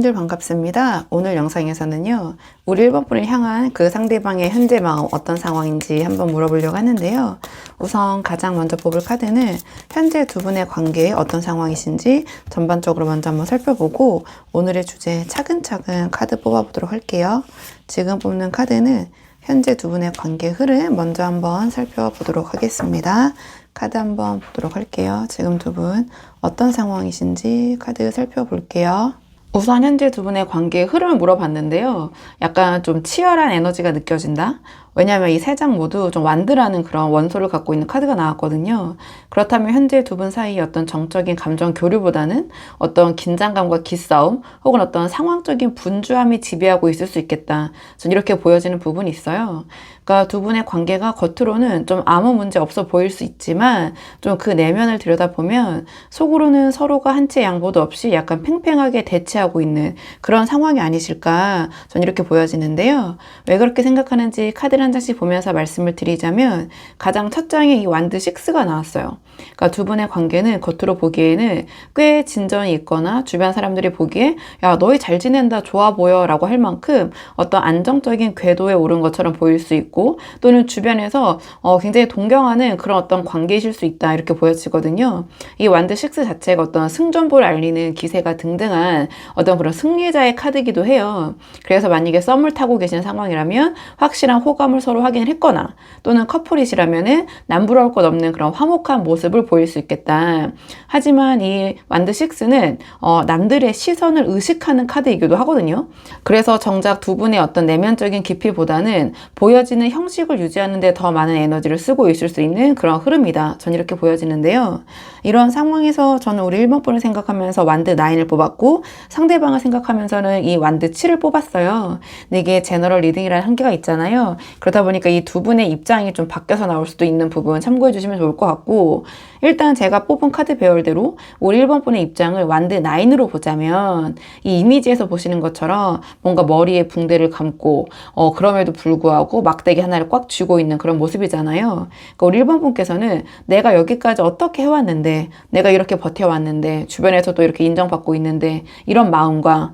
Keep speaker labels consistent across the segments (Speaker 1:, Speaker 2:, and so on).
Speaker 1: 여러분들 반갑습니다. 오늘 영상에서는요, 우리 1번 분을 향한 그 상대방의 현재 마음 어떤 상황인지 한번 물어보려고 하는데요. 우선 가장 먼저 뽑을 카드는 현재 두 분의 관계에 어떤 상황이신지 전반적으로 먼저 한번 살펴보고 오늘의 주제 차근차근 카드 뽑아보도록 할게요. 지금 뽑는 카드는 현재 두 분의 관계 흐름 먼저 한번 살펴보도록 하겠습니다. 카드 한번 보도록 할게요. 지금 두 분 어떤 상황이신지 카드 살펴볼게요. 우선 현재 두 분의 관계의 흐름을 물어봤는데요. 약간 좀 치열한 에너지가 느껴진다? 왜냐하면 이 세 장 모두 좀 완드라는 그런 원소를 갖고 있는 카드가 나왔거든요. 그렇다면 현재 두 분 사이의 어떤 정적인 감정 교류보다는 어떤 긴장감과 기싸움 혹은 어떤 상황적인 분주함이 지배하고 있을 수 있겠다. 전 이렇게 보여지는 부분이 있어요. 그러니까 두 분의 관계가 겉으로는 좀 아무 문제 없어 보일 수 있지만 좀 그 내면을 들여다보면 속으로는 서로가 한치의 양보도 없이 약간 팽팽하게 대치하고 있는 그런 상황이 아니실까 전 이렇게 보여지는데요. 왜 그렇게 생각하는지 카드를 한 장씩 보면서 말씀을 드리자면 가장 첫 장에 이 완드 6가 나왔어요. 그러니까 두 분의 관계는 겉으로 보기에는 꽤 진전이 있거나 주변 사람들이 보기에 야 너희 잘 지낸다 좋아 보여 라고 할 만큼 어떤 안정적인 궤도에 오른 것처럼 보일 수 있고 또는 주변에서 굉장히 동경하는 그런 어떤 관계이실 수 있다 이렇게 보여지거든요. 이 완드 6 자체가 어떤 승전보를 알리는 기세가 등등한 어떤 그런 승리자의 카드이기도 해요. 그래서 만약에 썸을 타고 계신 상황이라면 확실한 호감을 서로 확인을 했거나 또는 커플이시라면은 남부러울 것 없는 그런 화목한 모습을 보일 수 있겠다. 하지만 이 완드 6는 남들의 시선을 의식하는 카드이기도 하거든요. 그래서 정작 두 분의 어떤 내면적인 깊이보다는 보여지는 형식을 유지하는 데 더 많은 에너지를 쓰고 있을 수 있는 그런 흐름이다. 전 이렇게 보여지는데요. 이런 상황에서 저는 우리 1번 분을 생각하면서 완드 9을 뽑았고 상대방을 생각하면서는 이 완드 7을 뽑았어요. 근데 이게 제너럴 리딩이라는 한계가 있잖아요. 그러다 보니까 이 두 분의 입장이 좀 바뀌어서 나올 수도 있는 부분 참고해 주시면 좋을 것 같고 일단 제가 뽑은 카드 배열대로 우리 1번 분의 입장을 완드 9으로 보자면 이 이미지에서 보시는 것처럼 뭔가 머리에 붕대를 감고 그럼에도 불구하고 막대기 하나를 꽉 쥐고 있는 그런 모습이잖아요. 그러니까 우리 1번 분께서는 내가 여기까지 어떻게 해왔는데 내가 이렇게 버텨왔는데 주변에서도 이렇게 인정받고 있는데 이런 마음과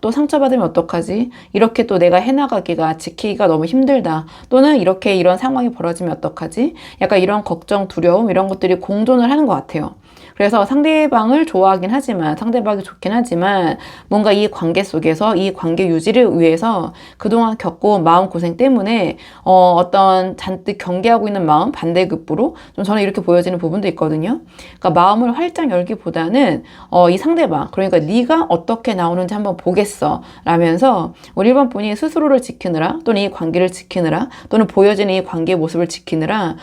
Speaker 1: 또 상처받으면 어떡하지? 이렇게 또 내가 해나가기가 지키기가 너무 힘들다. 또는 이렇게 이런 상황이 벌어지면 어떡하지? 약간 이런 걱정, 두려움 이런 것들이 공존을 하는 것 같아요. 그래서 상대방을 좋아하긴 하지만 상대방이 좋긴 하지만 뭔가 이 관계 속에서 이 관계 유지를 위해서 그동안 겪어온 마음고생 때문에 어떤 잔뜩 경계하고 있는 마음 반대급부로 좀 저는 이렇게 보여지는 부분도 있거든요. 그러니까 마음을 활짝 열기보다는 이 상대방 그러니까 네가 어떻게 나오는지 한번 보겠어 라면서 우리 1번 분이 스스로를 지키느라 또는 이 관계를 지키느라 또는 보여지는 이 관계의 모습을 지키느라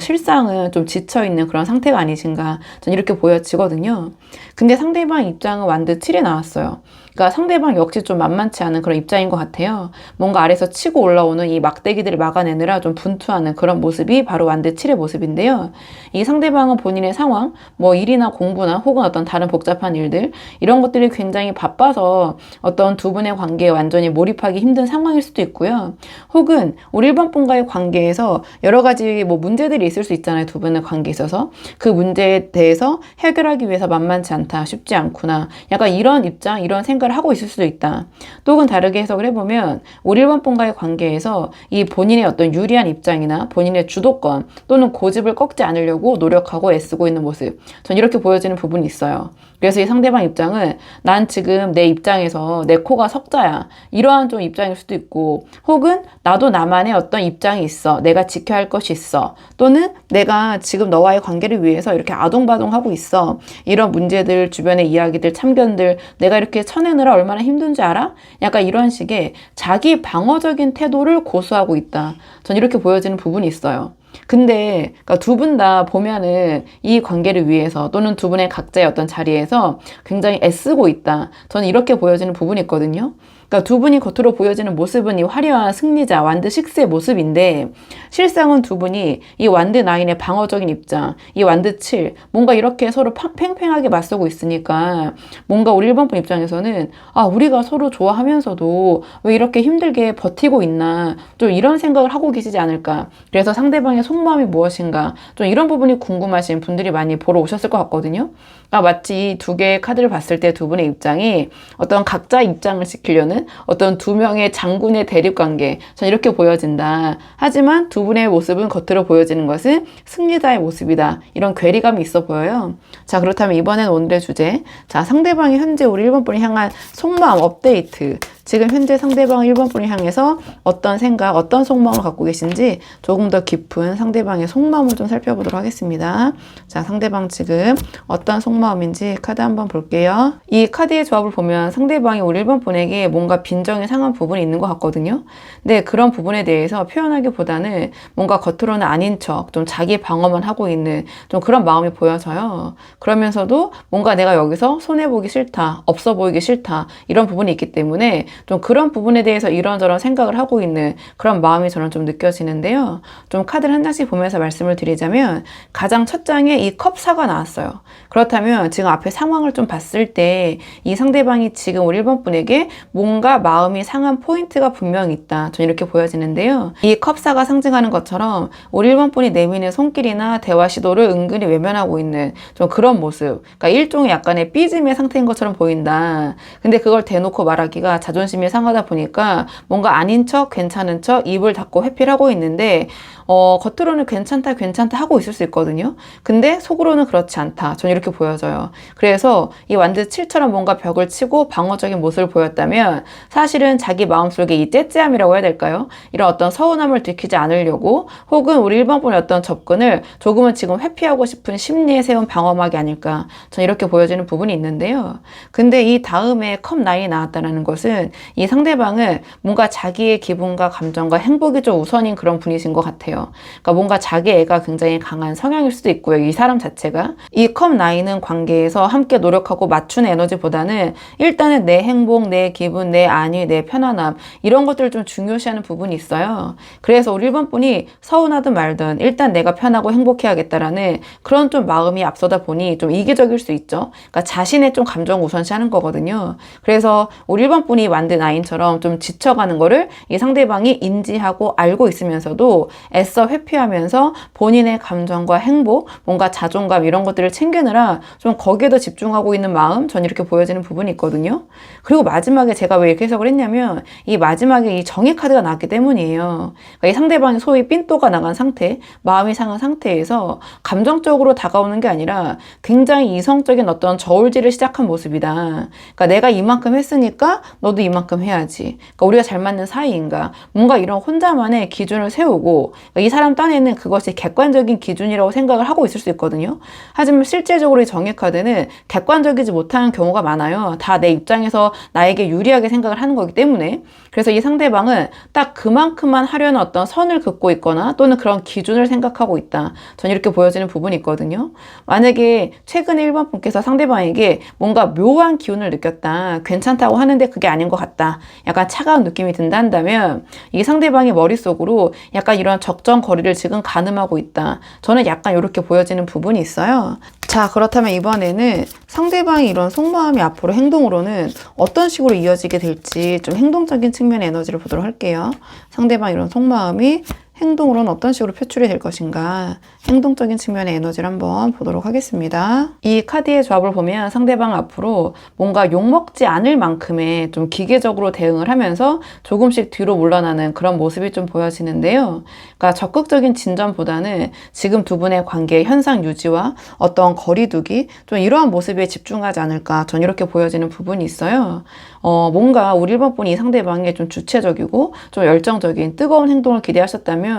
Speaker 1: 실상은 좀 지쳐있는 그런 상태가 아니신가 전 이렇게 보여지거든요. 근데 상대방 입장은 완드 7에 나왔어요. 그러니까 상대방 역시 좀 만만치 않은 그런 입장인 것 같아요. 뭔가 아래서 치고 올라오는 이 막대기들을 막아내느라 좀 분투하는 그런 모습이 바로 완드 7의 모습인데요. 이 상대방은 본인의 상황, 뭐 일이나 공부나 혹은 어떤 다른 복잡한 일들 이런 것들이 굉장히 바빠서 어떤 두 분의 관계에 완전히 몰입하기 힘든 상황일 수도 있고요. 혹은 우리 1번 분과의 관계에서 여러 가지 뭐 문제들이 있을 수 있잖아요. 두 분의 관계에 있어서 그 문제에 대해서 해결하기 위해서 만만치 않다, 쉽지 않구나. 약간 이런 입장, 이런 생각을 하고 있을 수도 있다. 또 혹은 다르게 해석을 해보면 우리 1번 분과의 관계에서 이 본인의 어떤 유리한 입장이나 본인의 주도권 또는 고집을 꺾지 않으려고 노력하고 애쓰고 있는 모습. 전 이렇게 보여지는 부분이 있어요. 그래서 이 상대방 입장은 난 지금 내 입장에서 내 코가 석자야. 이러한 좀 입장일 수도 있고 혹은 나도 나만의 어떤 입장이 있어. 내가 지켜야 할 것이 있어. 또는 내가 지금 너와의 관계를 위해서 이렇게 아동바동하고 있어. 이런 문제들, 주변의 이야기들, 참견들 내가 이렇게 쳐내느라 얼마나 힘든지 알아? 약간 이런 식의 자기 방어적인 태도를 고수하고 있다. 전 이렇게 보여지는 부분이 있어요. 근데 그러니까 두 분 다 보면은 이 관계를 위해서 또는 두 분의 각자의 어떤 자리에서 굉장히 애쓰고 있다. 저는 이렇게 보여지는 부분이 있거든요. 그러니까 두 분이 겉으로 보여지는 모습은 이 화려한 승리자 완드 6의 모습인데 실상은 두 분이 이 완드 9의 방어적인 입장, 이 완드 7 뭔가 이렇게 서로 팽팽하게 맞서고 있으니까 뭔가 우리 1번 분 입장에서는 아 우리가 서로 좋아하면서도 왜 이렇게 힘들게 버티고 있나 좀 이런 생각을 하고 계시지 않을까. 그래서 상대방의 속마음이 무엇인가 좀 이런 부분이 궁금하신 분들이 많이 보러 오셨을 것 같거든요. 마치 이 두 개의 카드를 봤을 때 두 분의 입장이 어떤 각자 입장을 지키려는 어떤 두 명의 장군의 대립 관계, 전 이렇게 보여진다. 하지만 두 분의 모습은 겉으로 보여지는 것은 승리자의 모습이다. 이런 괴리감이 있어 보여요. 자, 그렇다면 이번엔 오늘의 주제. 자, 상대방이 현재 우리 1번 분을 향한 속마음 업데이트. 지금 현재 상대방 1번 분을 향해서 어떤 생각, 어떤 속마음을 갖고 계신지 조금 더 깊은 상대방의 속마음을 좀 살펴보도록 하겠습니다. 자, 상대방 지금 어떤 속마음인지 카드 한번 볼게요. 이 카드의 조합을 보면 상대방이 우리 1번 분에게 뭔가 빈정이 상한 부분이 있는 것 같거든요. 근데 그런 부분에 대해서 표현하기보다는 뭔가 겉으로는 아닌 척, 좀 자기 방어만 하고 있는 좀 그런 마음이 보여져요. 그러면서도 뭔가 내가 여기서 손해보기 싫다, 없어 보이기 싫다, 이런 부분이 있기 때문에 좀 그런 부분에 대해서 이런저런 생각을 하고 있는 그런 마음이 저는 좀 느껴지는데요. 좀 카드를 한 장씩 보면서 말씀을 드리자면 가장 첫 장에 이 컵4가 나왔어요. 그렇다면 지금 앞에 상황을 좀 봤을 때 이 상대방이 지금 우리 1번 분에게 뭔가 마음이 상한 포인트가 분명히 있다. 저는 이렇게 보여지는데요. 이 컵4가 상징하는 것처럼 우리 1번 분이 내미는 손길이나 대화 시도를 은근히 외면하고 있는 좀 그런 모습. 그러니까 일종의 약간의 삐짐의 상태인 것처럼 보인다. 근데 그걸 대놓고 말하기가 자존심이 상하다 보니까 뭔가 아닌 척, 괜찮은 척 입을 닫고 회피를 하고 있는데 겉으로는 괜찮다 하고 있을 수 있거든요. 근데 속으로는 그렇지 않다. 저는 이렇게 보여져요. 그래서 이 완드 7처럼 뭔가 벽을 치고 방어적인 모습을 보였다면 사실은 자기 마음속에 이 째째함이라고 해야 될까요? 이런 어떤 서운함을 들키지 않으려고 혹은 우리 1번 분의 어떤 접근을 조금은 지금 회피하고 싶은 심리에 세운 방어막이 아닐까. 저는 이렇게 보여지는 부분이 있는데요. 근데 이 다음에 컵9이 나왔다는 것은 이 상대방은 뭔가 자기의 기분과 감정과 행복이 좀 우선인 그런 분이신 것 같아요. 그러니까 뭔가 자기 애가 굉장히 강한 성향일 수도 있고요. 이 사람 자체가. 이 컵9은 관계에서 함께 노력하고 맞추는 에너지보다는 일단은 내 행복, 내 기분, 내 안위, 내 편안함 이런 것들을 좀 중요시하는 부분이 있어요. 그래서 우리 1번 분이 서운하든 말든 일단 내가 편하고 행복해야겠다라는 그런 좀 마음이 앞서다 보니 좀 이기적일 수 있죠. 그러니까 자신의 좀 감정 우선시하는 거거든요. 그래서 우리 1번 분이 완드 9처럼 좀 지쳐가는 거를 이 상대방이 인지하고 알고 있으면서도 애써 회피하면서 본인의 감정과 행복, 뭔가 자존감 이런 것들을 챙기느라 좀 거기에 더 집중하고 있는 마음, 전 이렇게 보여지는 부분이 있거든요. 그리고 마지막에 제가 왜 이렇게 해석을 했냐면 이 마지막에 이 정의 카드가 나왔기 때문이에요. 그러니까 이 상대방이 소위 삔또가 나간 상태, 마음이 상한 상태에서 감정적으로 다가오는 게 아니라 굉장히 이성적인 어떤 저울질을 시작한 모습이다. 그러니까 내가 이만큼 했으니까 너도 이만큼 해야지. 그러니까 우리가 잘 맞는 사이인가. 뭔가 이런 혼자만의 기준을 세우고 이 사람 딴에는 그것이 객관적인 기준이라고 생각을 하고 있을 수 있거든요. 하지만 실제적으로 이 정의 카드는 객관적이지 못한 경우가 많아요. 다 내 입장에서 나에게 유리하게 생각을 하는 거기 때문에. 그래서 이 상대방은 딱 그만큼만 하려는 어떤 선을 긋고 있거나 또는 그런 기준을 생각하고 있다. 전 이렇게 보여지는 부분이 있거든요. 만약에 최근에 1번 분께서 상대방에게 뭔가 묘한 기운을 느꼈다. 괜찮다고 하는데 그게 아닌 것 같다. 약간 차가운 느낌이 든다 한다면 이 상대방의 머릿속으로 약간 이런 적정 거리를 지금 가늠하고 있다. 저는 약간 이렇게 보여지는 부분이 있어요. 자, 그렇다면 이번에는 상대방이 이런 속마음이 앞으로 행동으로는 어떤 식으로 이어지게 될지 좀 행동적인 측면의 에너지를 보도록 할게요. 상대방 이런 속마음이 행동으로는 어떤 식으로 표출이 될 것인가 행동적인 측면의 에너지를 한번 보도록 하겠습니다. 이 카드의 조합을 보면 상대방 앞으로 뭔가 욕먹지 않을 만큼의 좀 기계적으로 대응을 하면서 조금씩 뒤로 물러나는 그런 모습이 좀 보여지는데요. 그러니까 적극적인 진전보다는 지금 두 분의 관계의 현상 유지와 어떤 거리두기 좀 이러한 모습에 집중하지 않을까 전 이렇게 보여지는 부분이 있어요. 뭔가 우리 1번 분이 상대방의 좀 주체적이고 좀 열정적인 뜨거운 행동을 기대하셨다면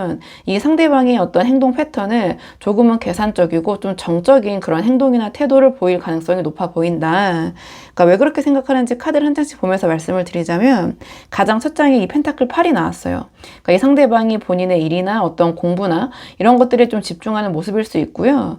Speaker 1: 이 상대방의 어떤 행동 패턴은 조금은 계산적이고 좀 정적인 그런 행동이나 태도를 보일 가능성이 높아 보인다. 그러니까 왜 그렇게 생각하는지 카드를 한 장씩 보면서 말씀을 드리자면 가장 첫 장에 이 펜타클 8이 나왔어요. 그러니까 이 상대방이 본인의 일이나 어떤 공부나 이런 것들에 좀 집중하는 모습일 수 있고요.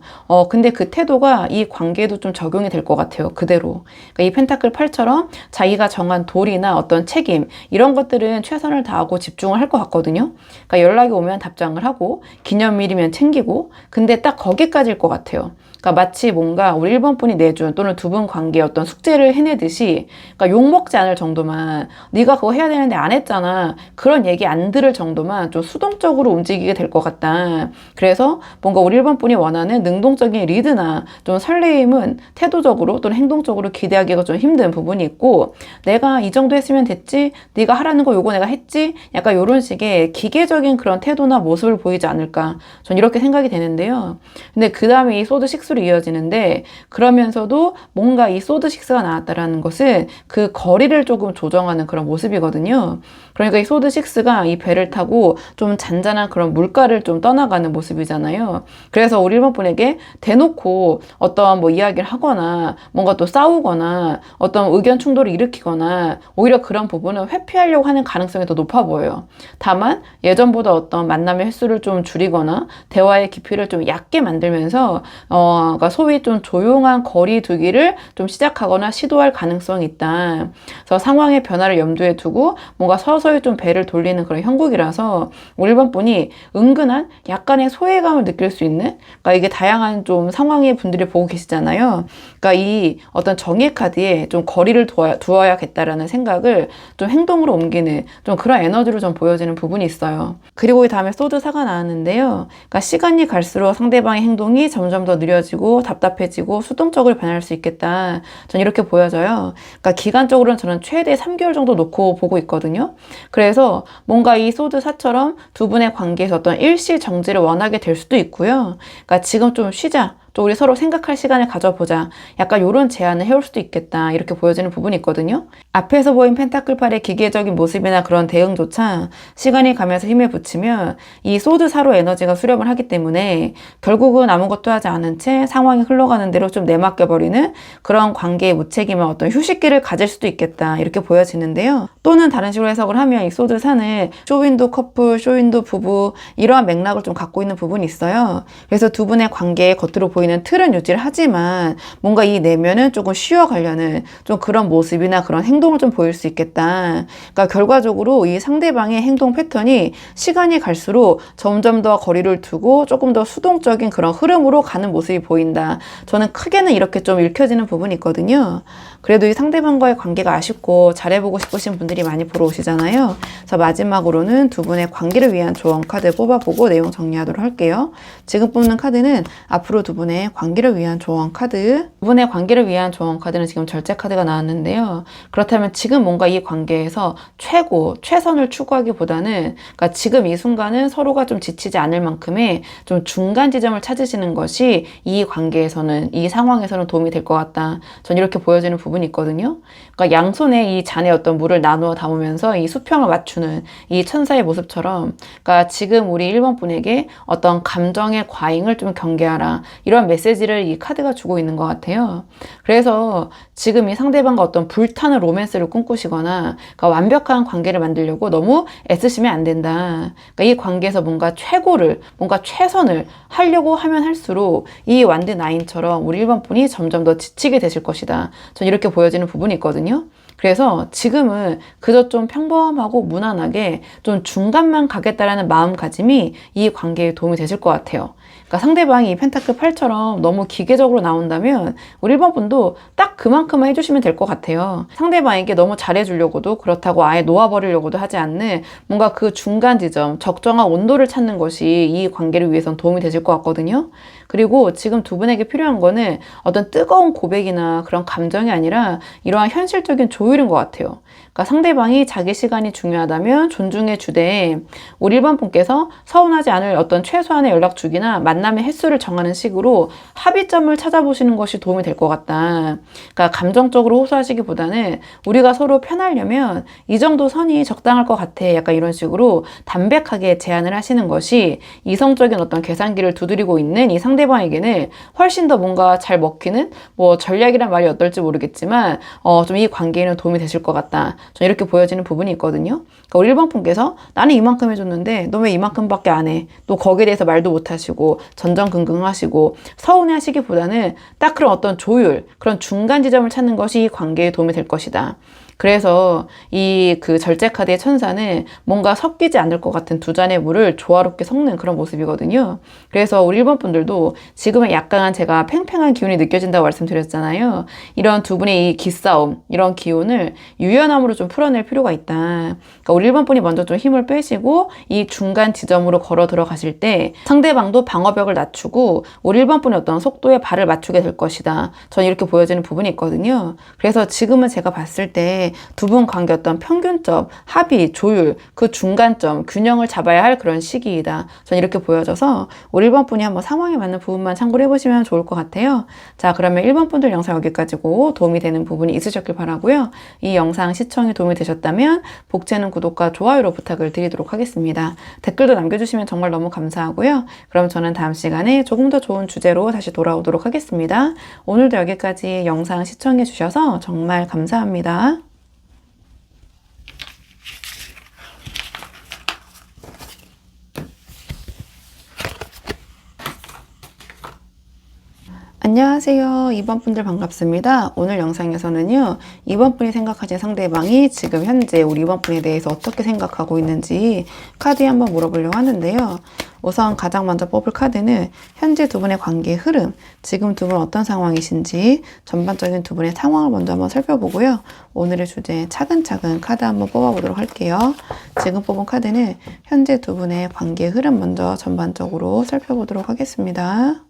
Speaker 1: 근데 그 태도가 이 관계에도 좀 적용이 될 것 같아요. 그대로. 그러니까 이 펜타클 8처럼 자기가 정한 도리나 어떤 책임 이런 것들은 최선을 다하고 집중을 할 것 같거든요. 그러니까 연락이 오면 답장을 하고 기념일이면 챙기고 근데 딱 거기까지일 것 같아요. 그러니까 마치 뭔가 우리 1번 분이 내준 또는 두 분 관계의 어떤 숙제를 해내듯이 그러니까 욕먹지 않을 정도만 네가 그거 해야 되는데 안 했잖아. 그런 얘기 안 들을 정도만 좀 수동적으로 움직이게 될 것 같다. 그래서 뭔가 우리 1번 분이 원하는 능동적인 리드나 좀 설레임은 태도적으로 또는 행동적으로 기대하기가 좀 힘든 부분이 있고 내가 이 정도 했으면 됐지? 네가 하라는 거 요거 내가 했지? 약간 이런 식의 기계적인 그런 태도나 모습을 보이지 않을까. 전 이렇게 생각이 되는데요. 근데 그 다음에 이 소드 6로 이어지는데 그러면서도 뭔가 이 소드 6가 나왔다라는 것은 그 거리를 조금 조정하는 그런 모습이거든요. 그러니까 이 소드 6가 이 배를 타고 좀 잔잔한 그런 물가를 좀 떠나가는 모습이잖아요. 그래서 우리 1번 분에게 대놓고 어떤 뭐 이야기를 하거나 뭔가 또 싸우거나 어떤 의견 충돌을 일으키거나 오히려 그런 부분은 회피하려고 하는 가능성이 더 높아 보여요. 다만 예전보다 어떤 만남의 횟수를 좀 줄이거나 대화의 깊이를 좀 얕게 만들면서 그러니까 소위 좀 조용한 거리 두기를 좀 시작하거나 시도할 가능성이 있다. 그래서 상황의 변화를 염두에 두고 뭔가 서서히 좀 배를 돌리는 그런 형국이라서 우리 1번 분이 은근한 약간의 소외감을 느낄 수 있는 그러니까 이게 다양한 좀 상황의 분들이 보고 계시잖아요. 그러니까 이 어떤 정의 카드에 좀 거리를 두어야겠다라는 생각을 좀 행동으로 옮기는 좀 그런 에너지로 좀 보여지는 부분이 있어요. 그리고 이 다음에 소드 4가 나왔는데요. 그러니까 시간이 갈수록 상대방의 행동이 점점 더 느려지고 답답해지고 수동적으로 변할 수 있겠다. 전 이렇게 보여져요. 그러니까 기간적으로는 저는 최대 3개월 정도 놓고 보고 있거든요. 그래서 뭔가 이 소드 4처럼 두 분의 관계에서 어떤 일시 정지를 원하게 될 수도 있고요. 그러니까 지금 좀 쉬자. 또 우리 서로 생각할 시간을 가져보자. 약간 이런 제안을 해올 수도 있겠다. 이렇게 보여지는 부분이 있거든요. 앞에서 보인 펜타클 8의 기계적인 모습이나 그런 대응조차 시간이 가면서 힘을 붙이면 이 소드 4로 에너지가 수렴을 하기 때문에 결국은 아무것도 하지 않은 채 상황이 흘러가는 대로 좀 내맡겨버리는 그런 관계의 무책임한 어떤 휴식기를 가질 수도 있겠다. 이렇게 보여지는데요. 또는 다른 식으로 해석을 하면 이 소드 4는 쇼윈도 커플, 쇼윈도 부부 이러한 맥락을 좀 갖고 있는 부분이 있어요. 그래서 두 분의 관계에 겉으로 보이는 틀은 유지를 하지만 뭔가 이 내면은 조금 쉬어가려는 좀 그런 모습이나 그런 행동을 좀 보일 수 있겠다. 그러니까 결과적으로 이 상대방의 행동 패턴이 시간이 갈수록 점점 더 거리를 두고 조금 더 수동적인 그런 흐름으로 가는 모습이 보인다. 저는 크게는 이렇게 좀 읽혀지는 부분이 있거든요. 그래도 이 상대방과의 관계가 아쉽고 잘해보고 싶으신 분들이 많이 보러 오시잖아요. 자, 마지막으로는 두 분의 관계를 위한 조언 카드 뽑아보고 내용 정리하도록 할게요. 지금 뽑는 카드는 앞으로 두 분의 관계를 위한 조언 카드. 두 분의 관계를 위한 조언 카드는 지금 절제 카드가 나왔는데요. 그렇다면 지금 뭔가 이 관계에서 최고, 최선을 추구하기보다는 그러니까 지금 이 순간은 서로가 좀 지치지 않을 만큼의 좀 중간 지점을 찾으시는 것이 이 관계에서는, 이 상황에서는 도움이 될 것 같다. 전 이렇게 보여지는 부분이 있거든요. 그러니까 양손에 이 잔에 어떤 물을 나누어 담으면서 이 수평을 맞추는 이 천사의 모습처럼 그러니까 지금 우리 1번 분에게 어떤 감정의 과잉을 좀 경계하라. 이런 메시지를 이 카드가 주고 있는 것 같아요. 그래서 지금 이 상대방과 어떤 불타는 로맨스를 꿈꾸시거나 그러니까 완벽한 관계를 만들려고 너무 애쓰시면 안 된다. 그러니까 이 관계에서 뭔가 최고를, 뭔가 최선을 하려고 하면 할수록 이 완드 나인처럼 우리 1번 분이 점점 더 지치게 되실 것이다. 전 이렇게 보여지는 부분이 있거든요. 그래서 지금은 그저 좀 평범하고 무난하게 좀 중간만 가겠다라는 마음가짐이 이 관계에 도움이 되실 것 같아요. 그러니까 상대방이 이 펜타클 8처럼 너무 기계적으로 나온다면 우리 1번 분도 딱 그만큼만 해주시면 될 것 같아요. 상대방에게 너무 잘해주려고도 그렇다고 아예 놓아버리려고도 하지 않는 뭔가 그 중간 지점, 적정한 온도를 찾는 것이 이 관계를 위해선 도움이 되실 것 같거든요. 그리고 지금 두 분에게 필요한 거는 어떤 뜨거운 고백이나 그런 감정이 아니라 이러한 현실적인 조율인 것 같아요. 그러니까 상대방이 자기 시간이 중요하다면 존중해 주되 우리 1번 분께서 서운하지 않을 어떤 최소한의 연락 주기나 만남의 횟수를 정하는 식으로 합의점을 찾아보시는 것이 도움이 될 것 같다. 그러니까 감정적으로 호소하시기보다는 우리가 서로 편하려면 이 정도 선이 적당할 것 같아. 약간 이런 식으로 담백하게 제안을 하시는 것이 이성적인 어떤 계산기를 두드리고 있는 이 상대방에게는 훨씬 더 뭔가 잘 먹히는 뭐 전략이란 말이 어떨지 모르겠지만 좀 이 관계에는 도움이 되실 것 같다. 전 이렇게 보여지는 부분이 있거든요. 그러니까 우리 1번 분께서 나는 이만큼 해줬는데 너 왜 이만큼밖에 안 해? 또 거기에 대해서 말도 못 하시고 전전긍긍 하시고 서운해 하시기보다는 딱 그런 어떤 조율, 그런 중간 지점을 찾는 것이 이 관계에 도움이 될 것이다. 그래서 이 그 절제 카드의 천사는 뭔가 섞이지 않을 것 같은 두 잔의 물을 조화롭게 섞는 그런 모습이거든요. 그래서 우리 1번 분들도 지금은 약간 제가 팽팽한 기운이 느껴진다고 말씀드렸잖아요. 이런 두 분의 이 기싸움, 이런 기운을 유연함으로 좀 풀어낼 필요가 있다. 그러니까 우리 1번 분이 먼저 좀 힘을 빼시고 이 중간 지점으로 걸어 들어가실 때 상대방도 방어벽을 낮추고 우리 1번 분의 어떤 속도에 발을 맞추게 될 것이다. 저는 이렇게 보여지는 부분이 있거든요. 그래서 지금은 제가 봤을 때 두 분 관계 어떤 평균점, 합의, 조율, 그 중간점, 균형을 잡아야 할 그런 시기이다. 저는 이렇게 보여져서 우리 1번 분이 한번 상황에 맞는 부분만 참고를 해보시면 좋을 것 같아요. 자, 그러면 1번 분들 영상 여기까지고 도움이 되는 부분이 있으셨길 바라고요. 이 영상 시청이 도움이 되셨다면 복채는 구독과 좋아요로 부탁을 드리도록 하겠습니다. 댓글도 남겨주시면 정말 너무 감사하고요. 그럼 저는 다음 시간에 조금 더 좋은 주제로 다시 돌아오도록 하겠습니다. 오늘도 여기까지 영상 시청해 주셔서 정말 감사합니다. 안녕하세요. 2번 분들 반갑습니다. 오늘 영상에서는요, 2번 분이 생각하신 상대방이 지금 현재 우리 2번 분에 대해서 어떻게 생각하고 있는지 카드에 한번 물어보려고 하는데요. 우선 가장 먼저 뽑을 카드는 현재 두 분의 관계의 흐름, 지금 두 분 어떤 상황이신지 전반적인 두 분의 상황을 먼저 한번 살펴보고요. 오늘의 주제 차근차근 카드 한번 뽑아보도록 할게요. 지금 뽑은 카드는 현재 두 분의 관계의 흐름 먼저 전반적으로 살펴보도록 하겠습니다.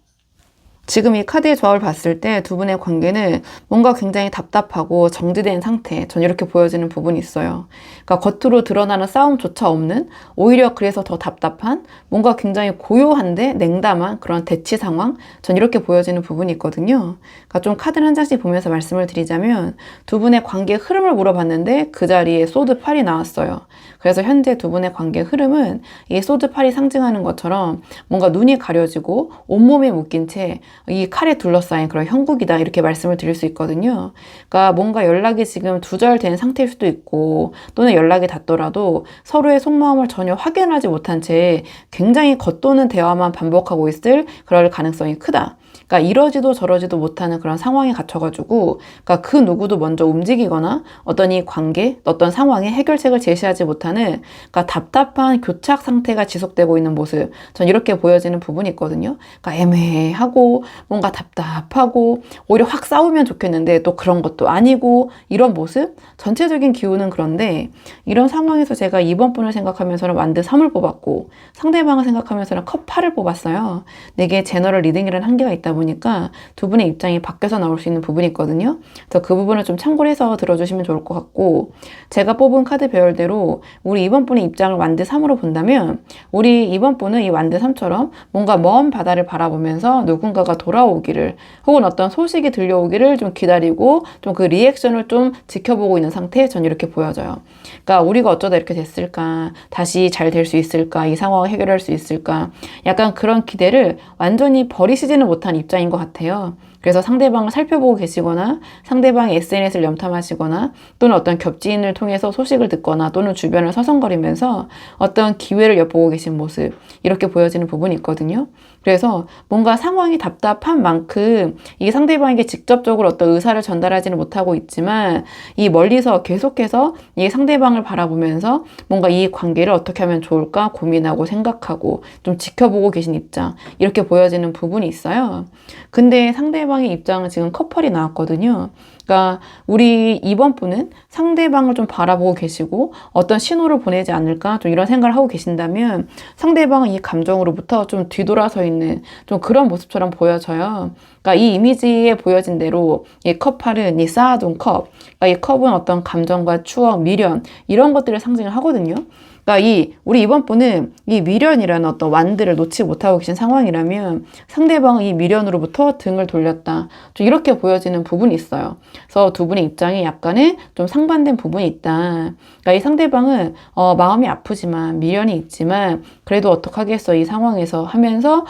Speaker 1: 지금 이 카드의 조합을 봤을 때 두 분의 관계는 뭔가 굉장히 답답하고 정지된 상태, 전 이렇게 보여지는 부분이 있어요. 그러니까 겉으로 드러나는 싸움조차 없는, 오히려 그래서 더 답답한, 뭔가 굉장히 고요한데 냉담한 그런 대치 상황, 전 이렇게 보여지는 부분이 있거든요. 그러니까 좀 카드를 한 장씩 보면서 말씀을 드리자면 두 분의 관계의 흐름을 물어봤는데 그 자리에 소드 8이 나왔어요. 그래서 현재 두 분의 관계의 흐름은 이 소드 8이 상징하는 것처럼 뭔가 눈이 가려지고 온몸에 묶인 채 이 칼에 둘러싸인 그런 형국이다, 이렇게 말씀을 드릴 수 있거든요. 그러니까 뭔가 연락이 지금 두절된 상태일 수도 있고, 또는 연락이 닿더라도 서로의 속마음을 전혀 확인하지 못한 채 굉장히 겉도는 대화만 반복하고 있을 그럴 가능성이 크다. 그러니까 이러지도 저러지도 못하는 그런 상황에 갇혀가지고, 그러니까 그 누구도 먼저 움직이거나 어떤 이 관계, 어떤 상황에 해결책을 제시하지 못하는, 그러니까 답답한 교착 상태가 지속되고 있는 모습, 전 이렇게 보여지는 부분이 있거든요. 그러니까 애매하고 뭔가 답답하고 오히려 확 싸우면 좋겠는데 또 그런 것도 아니고, 이런 모습, 전체적인 기운은 그런데 이런 상황에서 제가 2번 분을 생각하면서는 완드 3을 뽑았고 상대방을 생각하면서는 컵 8을 뽑았어요. 이게 제너럴 리딩이라는 한계가 있다 보니까 두 분의 입장이 바뀌어서 나올 수 있는 부분이 있거든요. 그래서 그 부분을 좀 참고를 해서 들어주시면 좋을 것 같고, 제가 뽑은 카드 배열대로 우리 2번 분의 입장을 완드 3으로 본다면 우리 2번 분은 이 완드 3처럼 뭔가 먼 바다를 바라보면서 누군가가 돌아오기를, 혹은 어떤 소식이 들려오기를 좀 기다리고 좀 그 리액션을 좀 지켜보고 있는 상태, 전 이렇게 보여져요. 그러니까 우리가 어쩌다 이렇게 됐을까, 다시 잘 될 수 있을까, 이 상황을 해결할 수 있을까, 약간 그런 기대를 완전히 버리시지는 못한 입장인 것 같아요. 그래서 상대방을 살펴보고 계시거나 상대방의 SNS를 염탐하시거나 또는 어떤 겹지인을 통해서 소식을 듣거나 또는 주변을 서성거리면서 어떤 기회를 엿보고 계신 모습, 이렇게 보여지는 부분이 있거든요. 그래서 뭔가 상황이 답답한 만큼 이 상대방에게 직접적으로 어떤 의사를 전달하지는 못하고 있지만 이 멀리서 계속해서 이 상대방을 바라보면서 뭔가 이 관계를 어떻게 하면 좋을까 고민하고 생각하고 좀 지켜보고 계신 입장, 이렇게 보여지는 부분이 있어요. 근데 상대방 상대방의 입장은 지금 커플이 나왔거든요. 그러니까 우리 2번 분은 상대방을 좀 바라보고 계시고 어떤 신호를 보내지 않을까 좀 이런 생각을 하고 계신다면 상대방은 이 감정으로부터 좀 뒤돌아서 있는 좀 그런 모습처럼 보여져요. 그러니까 이 이미지에 보여진 대로 이 컵팔은 이 쌓아둔 컵, 그러니까 이 컵은 어떤 감정과 추억, 미련 이런 것들을 상징을 하거든요. 그러니까 우리 이번 분은 이 미련이라는 어떤 완들을 놓지 못하고 계신 상황이라면 상대방은 이 미련으로부터 등을 돌렸다. 좀 이렇게 보여지는 부분이 있어요. 그래서 두 분의 입장이 약간은 좀 상반된 부분이 있다. 그러니까 이 상대방은 마음이 아프지만 미련이 있지만 그래도 어떡하겠어 이 상황에서 하면서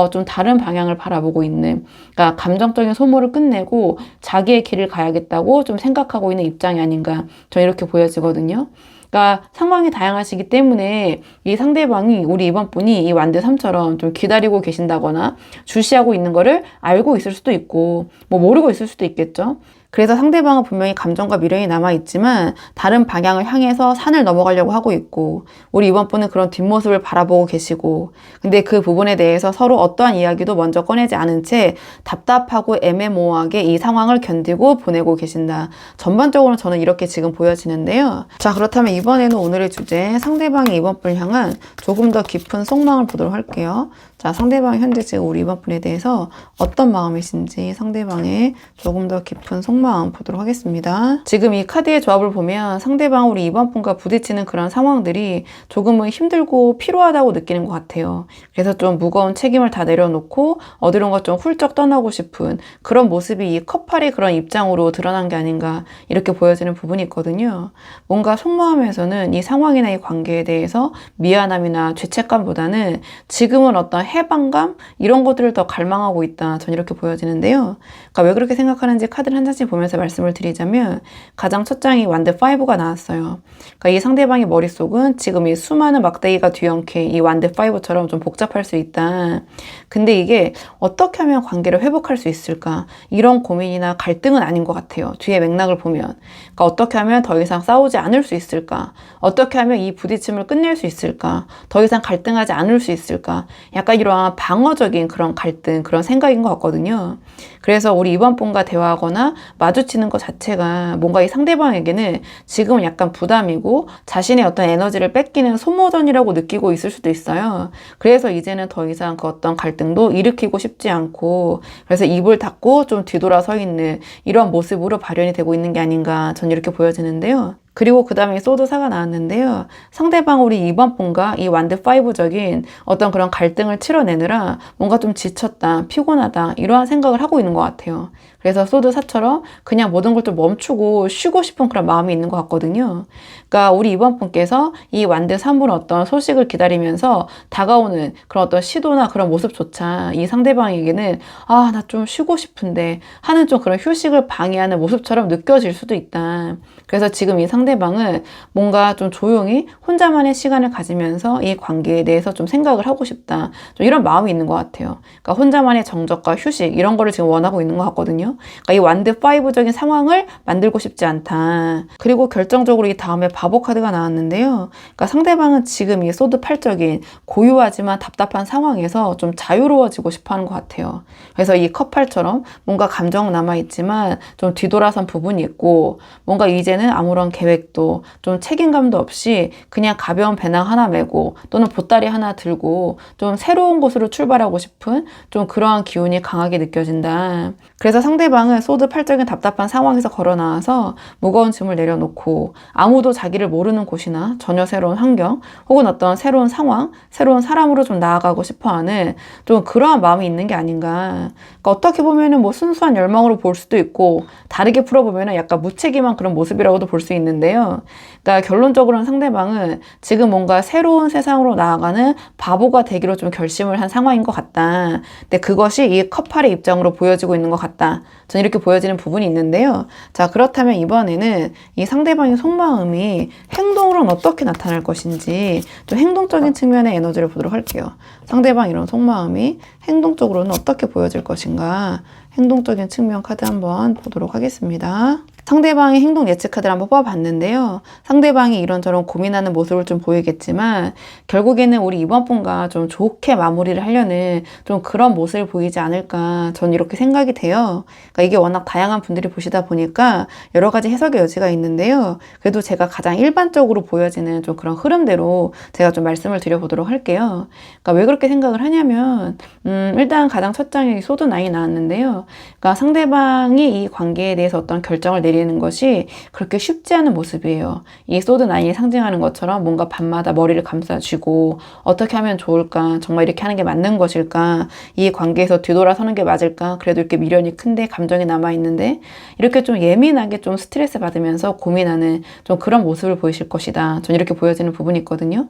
Speaker 1: 좀 다른 방향을 바라보고 있는, 그러니까 감정적인 소모를 끝내고 자기의 길을 가야겠다고 좀 생각하고 있는 입장이 아닌가 저 이렇게 보여지거든요. 그러니까 상황이 다양하시기 때문에 이 상대방이 우리 이번 분이 이 완드 3처럼 좀 기다리고 계신다거나 주시하고 있는 거를 알고 있을 수도 있고 뭐 모르고 있을 수도 있겠죠. 그래서 상대방은 분명히 감정과 미련이 남아있지만 다른 방향을 향해서 산을 넘어가려고 하고 있고 우리 이번 분은 그런 뒷모습을 바라보고 계시고 근데 그 부분에 대해서 서로 어떠한 이야기도 먼저 꺼내지 않은 채 답답하고 애매모호하게 이 상황을 견디고 보내고 계신다. 전반적으로 저는 이렇게 지금 보여지는데요. 자, 그렇다면 이번에는 오늘의 주제 상대방이 이번 분을 향한 조금 더 깊은 속마음을 보도록 할게요. 자, 상대방이 현재 지금 우리 이번 분에 대해서 어떤 마음이신지 상대방의 조금 더 깊은 속마음 보도록 하겠습니다. 지금 이 카드의 조합을 보면 상대방 우리 이번 분과 부딪히는 그런 상황들이 조금은 힘들고 피로하다고 느끼는 것 같아요. 그래서 좀 무거운 책임을 다 내려놓고 어디론가 좀 훌쩍 떠나고 싶은 그런 모습이 이 커플의 그런 입장으로 드러난 게 아닌가 이렇게 보여지는 부분이 있거든요. 뭔가 속마음에서는 이 상황이나 이 관계에 대해서 미안함이나 죄책감보다는 지금은 어떤 해방감? 이런 것들을 더 갈망하고 있다. 전 이렇게 보여지는데요. 그러니까 왜 그렇게 생각하는지 카드를 한 장씩 보면서 말씀을 드리자면 가장 첫 장이 완드 5가 나왔어요. 그러니까 이 상대방의 머릿속은 지금 이 수많은 막대기가 뒤엉켜 이 완드 5처럼 좀 복잡할 수 있다. 근데 이게 어떻게 하면 관계를 회복할 수 있을까? 이런 고민이나 갈등은 아닌 것 같아요. 뒤에 맥락을 보면. 그러니까 어떻게 하면 더 이상 싸우지 않을 수 있을까? 어떻게 하면 이 부딪힘을 끝낼 수 있을까? 더 이상 갈등하지 않을 수 있을까? 약간 이러한 방어적인 그런 갈등, 그런 생각인 것 같거든요. 그래서 우리 이번 분과 대화하거나 마주치는 것 자체가 뭔가 이 상대방에게는 지금은 약간 부담이고 자신의 어떤 에너지를 뺏기는 소모전이라고 느끼고 있을 수도 있어요. 그래서 이제는 더 이상 그 어떤 갈등도 일으키고 싶지 않고 그래서 입을 닫고 좀 뒤돌아서 있는 이런 모습으로 발현이 되고 있는 게 아닌가 전 이렇게 보여지는데요. 그리고 그 다음에 소드4가 나왔는데요. 상대방 우리 이번 분과 이 완드 5적인 어떤 그런 갈등을 치러내느라 뭔가 좀 지쳤다, 피곤하다 이러한 생각을 하고 있는 것 같아요. 그래서 소드4처럼 그냥 모든 걸 좀 멈추고 쉬고 싶은 그런 마음이 있는 것 같거든요. 그러니까 우리 이번 분께서 이 완드 3분 어떤 소식을 기다리면서 다가오는 그런 어떤 시도나 그런 모습조차 이 상대방에게는 아, 나 좀 쉬고 싶은데 하는 좀 그런 휴식을 방해하는 모습처럼 느껴질 수도 있다. 그래서 지금 이 상대방은 뭔가 좀 조용히 혼자만의 시간을 가지면서 이 관계에 대해서 좀 생각을 하고 싶다. 좀 이런 마음이 있는 것 같아요. 그러니까 혼자만의 정적과 휴식 이런 거를 지금 원하고 있는 것 같거든요. 그러니까 이 완드 5적인 상황을 만들고 싶지 않다. 그리고 결정적으로 이 다음에 바보 카드가 나왔는데요. 그러니까 상대방은 지금 이 소드 8적인 고요하지만 답답한 상황에서 좀 자유로워지고 싶어 하는 것 같아요. 그래서 이 컵8처럼 뭔가 감정은 남아있지만 좀 뒤돌아선 부분이 있고 뭔가 이제는 아무런 계획도 좀 책임감도 없이 그냥 가벼운 배낭 하나 메고 또는 보따리 하나 들고 좀 새로운 곳으로 출발하고 싶은 좀 그러한 기운이 강하게 느껴진다. 그래서 상대방은 소드 8적인 답답한 상황에서 걸어 나와서 무거운 짐을 내려놓고 아무도 자기를 모르는 곳이나 전혀 새로운 환경 혹은 어떤 새로운 상황, 새로운 사람으로 좀 나아가고 싶어하는 좀 그러한 마음이 있는 게 아닌가. 그러니까 어떻게 보면은 뭐 순수한 열망으로 볼 수도 있고 다르게 풀어보면은 약간 무책임한 그런 모습이라고도 볼 수 있는데요. 그러니까 결론적으로는 상대방은 지금 뭔가 새로운 세상으로 나아가는 바보가 되기로 좀 결심을 한 상황인 것 같다. 근데 그것이 이 커플의 입장으로 보여지고 있는 것 같다. 전 이렇게 보여지는 부분이 있는데요. 자, 그렇다면 이번에는 이 상대방의 속마음이 행동으로는 어떻게 나타날 것인지 좀 행동적인 측면의 에너지를 보도록 할게요. 상대방 이런 속마음이 행동적으로는 어떻게 보여질 것인가 행동적인 측면 카드 한번 보도록 하겠습니다. 상대방의 행동 예측 카드를 한번 뽑아봤는데요. 상대방이 이런저런 고민하는 모습을 좀 보이겠지만 결국에는 우리 이번 분과 좀 좋게 마무리를 하려는 좀 그런 모습을 보이지 않을까 저는 이렇게 생각이 돼요. 그러니까 이게 워낙 다양한 분들이 보시다 보니까 여러 가지 해석의 여지가 있는데요. 그래도 제가 가장 일반적으로 보여지는 좀 그런 흐름대로 제가 좀 말씀을 드려보도록 할게요. 그러니까 왜 그렇게 생각을 하냐면 일단 가장 첫 장에 소드 9이 나왔는데요. 그러니까 상대방이 이 관계에 대해서 어떤 결정을 내리는 것이 그렇게 쉽지 않은 모습이에요. 이 소드 9이 상징하는 것처럼 뭔가 밤마다 머리를 감싸쥐고 어떻게 하면 좋을까? 정말 이렇게 하는 게 맞는 것일까? 이 관계에서 뒤돌아서는 게 맞을까? 그래도 이렇게 미련이 큰데 감정이 남아있는데 이렇게 좀 예민하게 좀 스트레스 받으면서 고민하는 좀 그런 모습을 보이실 것이다. 전 이렇게 보여지는 부분이 있거든요.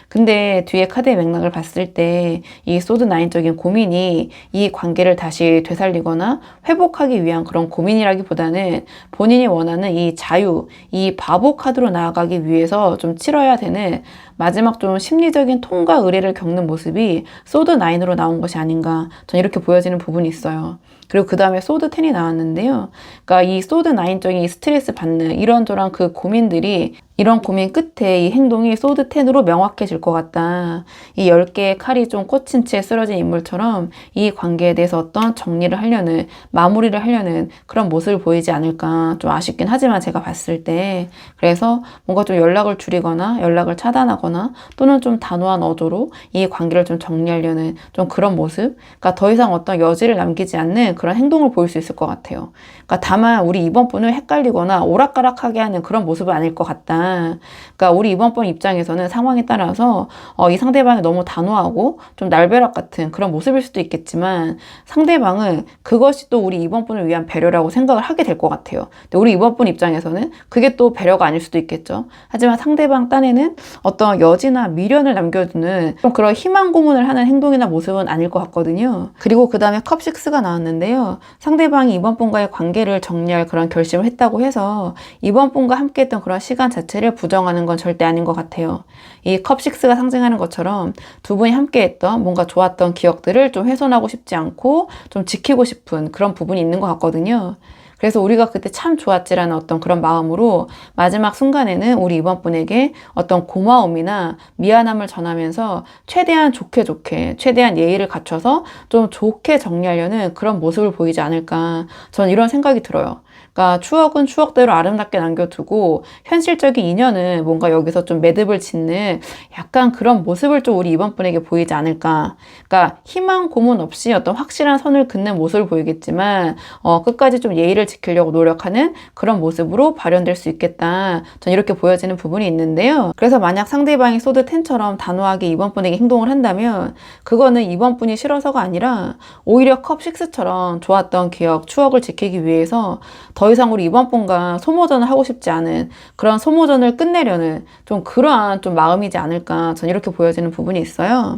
Speaker 1: 근데 뒤에 카드의 맥락을 봤을 때 이 소드 9적인 고민이 이 관계를 다시 되살리거나 회복하기 위한 그런 고민이라기보다는 본인이 원하는 이 자유, 이 바보 카드로 나아가기 위해서 좀 치러야 되는 마지막 좀 심리적인 통과 의례를 겪는 모습이 소드 9으로 나온 것이 아닌가 전 이렇게 보여지는 부분이 있어요. 그리고 그 다음에 소드 10이 나왔는데요. 그러니까 이 소드 9적인 스트레스 받는 이런저런 그 고민들이 이런 고민 끝에 이 행동이 소드 10으로 명확해질 것 같다. 이 10개의 칼이 좀 꽂힌 채 쓰러진 인물처럼 이 관계에 대해서 어떤 정리를 하려는, 마무리를 하려는 그런 모습을 보이지 않을까. 좀 아쉽긴 하지만 제가 봤을 때. 그래서 뭔가 좀 연락을 줄이거나 연락을 차단하거나 또는 좀 단호한 어조로 이 관계를 좀 정리하려는 좀 그런 모습. 그러니까 더 이상 어떤 여지를 남기지 않는 그런 행동을 보일 수 있을 것 같아요. 그러니까 다만 우리 이번 분을 헷갈리거나 오락가락하게 하는 그런 모습은 아닐 것 같다. 그러니까 우리 이번 분 입장에서는 상황에 따라서 이 상대방이 너무 단호하고 좀 날벼락 같은 그런 모습일 수도 있겠지만 상대방은 그것이 또 우리 이번 분을 위한 배려라고 생각을 하게 될 것 같아요. 근데 우리 이번 분 입장에서는 그게 또 배려가 아닐 수도 있겠죠. 하지만 상대방 딴에는 어떤 여지나 미련을 남겨두는 좀 그런 희망 고문을 하는 행동이나 모습은 아닐 것 같거든요. 그리고 그 다음에 컵 6가 나왔는데요. 상대방이 이번 분과의 관계를 정리할 그런 결심을 했다고 해서 이번 분과 함께 했던 그런 시간 자체를 부정하는 건 절대 아닌 것 같아요. 이 컵 6가 상징하는 것처럼 두 분이 함께 했던 뭔가 좋았던 기억들을 좀 훼손하고 싶지 않고 좀 지키고 싶은 그런 부분이 있는 것 같거든요. 그래서 우리가 그때 참 좋았지라는 어떤 그런 마음으로 마지막 순간에는 우리 이번 분에게 어떤 고마움이나 미안함을 전하면서 최대한 좋게 최대한 예의를 갖춰서 좀 좋게 정리하려는 그런 모습을 보이지 않을까. 저는 이런 생각이 들어요. 그러니까 추억은 추억대로 아름답게 남겨두고 현실적인 인연은 뭔가 여기서 좀 매듭을 짓는 약간 그런 모습을 좀 우리 이번 분에게 보이지 않을까. 그러니까 희망 고문 없이 어떤 확실한 선을 긋는 모습을 보이겠지만 끝까지 좀 예의를 지키려고 노력하는 그런 모습으로 발현될 수 있겠다. 전 이렇게 보여지는 부분이 있는데요. 그래서 만약 상대방이 소드 10처럼 단호하게 이번 분에게 행동을 한다면 그거는 이번 분이 싫어서가 아니라 오히려 컵 6처럼 좋았던 기억, 추억을 지키기 위해서 더 이상 우리 이번 분과 소모전을 하고 싶지 않은 그런 소모전을 끝내려는 좀 그러한 좀 마음이지 않을까. 전 이렇게 보여지는 부분이 있어요.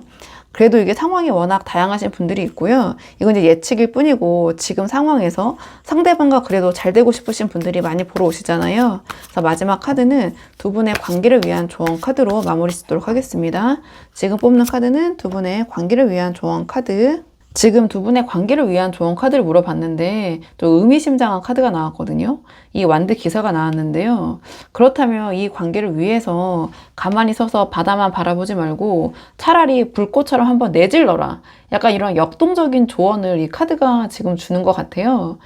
Speaker 1: 그래도 이게 상황이 워낙 다양하신 분들이 있고요. 이건 이제 예측일 뿐이고 지금 상황에서 상대방과 그래도 잘 되고 싶으신 분들이 많이 보러 오시잖아요. 그래서 마지막 카드는 두 분의 관계를 위한 조언 카드로 마무리 짓도록 하겠습니다. 지금 뽑는 카드는 두 분의 관계를 위한 조언 카드. 지금 두 분의 관계를 위한 조언 카드를 물어봤는데 좀 의미심장한 카드가 나왔거든요. 이 완드 기사가 나왔는데요. 그렇다면 이 관계를 위해서 가만히 서서 바다만 바라보지 말고 차라리 불꽃처럼 한번 내질러라. 약간 이런 역동적인 조언을 이 카드가 지금 주는 것 같아요.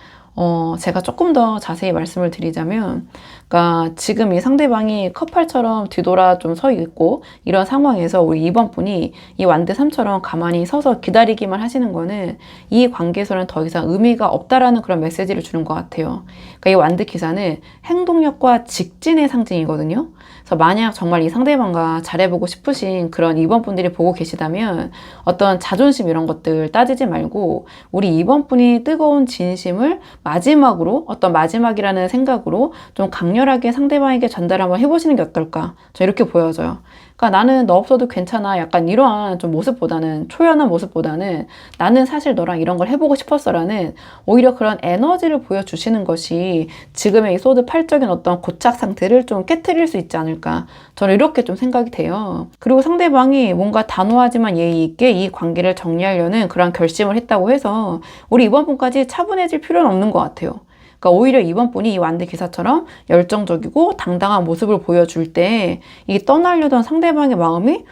Speaker 1: 제가 조금 더 자세히 말씀을 드리자면, 그러니까 지금 이 상대방이 커플처럼 뒤돌아 좀 서 있고 이런 상황에서 우리 이번 분이 이 완드 3처럼 가만히 서서 기다리기만 하시는 거는 이 관계에서는 더 이상 의미가 없다라는 그런 메시지를 주는 것 같아요. 그러니까 이 완드 기사는 행동력과 직진의 상징이거든요. 그래서 만약 정말 이 상대방과 잘해보고 싶으신 그런 이번 분들이 보고 계시다면 어떤 자존심 이런 것들 따지지 말고 우리 이번 분이 뜨거운 진심을 마지막으로 어떤 마지막이라는 생각으로 좀 강렬하게 상대방에게 전달 한번 해보시는 게 어떨까? 저 이렇게 보여져요. 그러니까 나는 너 없어도 괜찮아. 약간 이러한 좀 모습보다는 초연한 모습보다는 나는 사실 너랑 이런 걸 해보고 싶었어라는 오히려 그런 에너지를 보여주시는 것이 지금의 이 소드 8적인 어떤 고착 상태를 좀 깨트릴 수 있지 않을까. 저는 이렇게 좀 생각이 돼요. 그리고 상대방이 뭔가 단호하지만 예의 있게 이 관계를 정리하려는 그런 결심을 했다고 해서 우리 이번 분까지 차분해질 필요는 없는 것 같아요. 그러니까 오히려 이번 분이 이 완드 기사처럼 열정적이고 당당한 모습을 보여줄 때 이 떠나려던 상대방의 마음이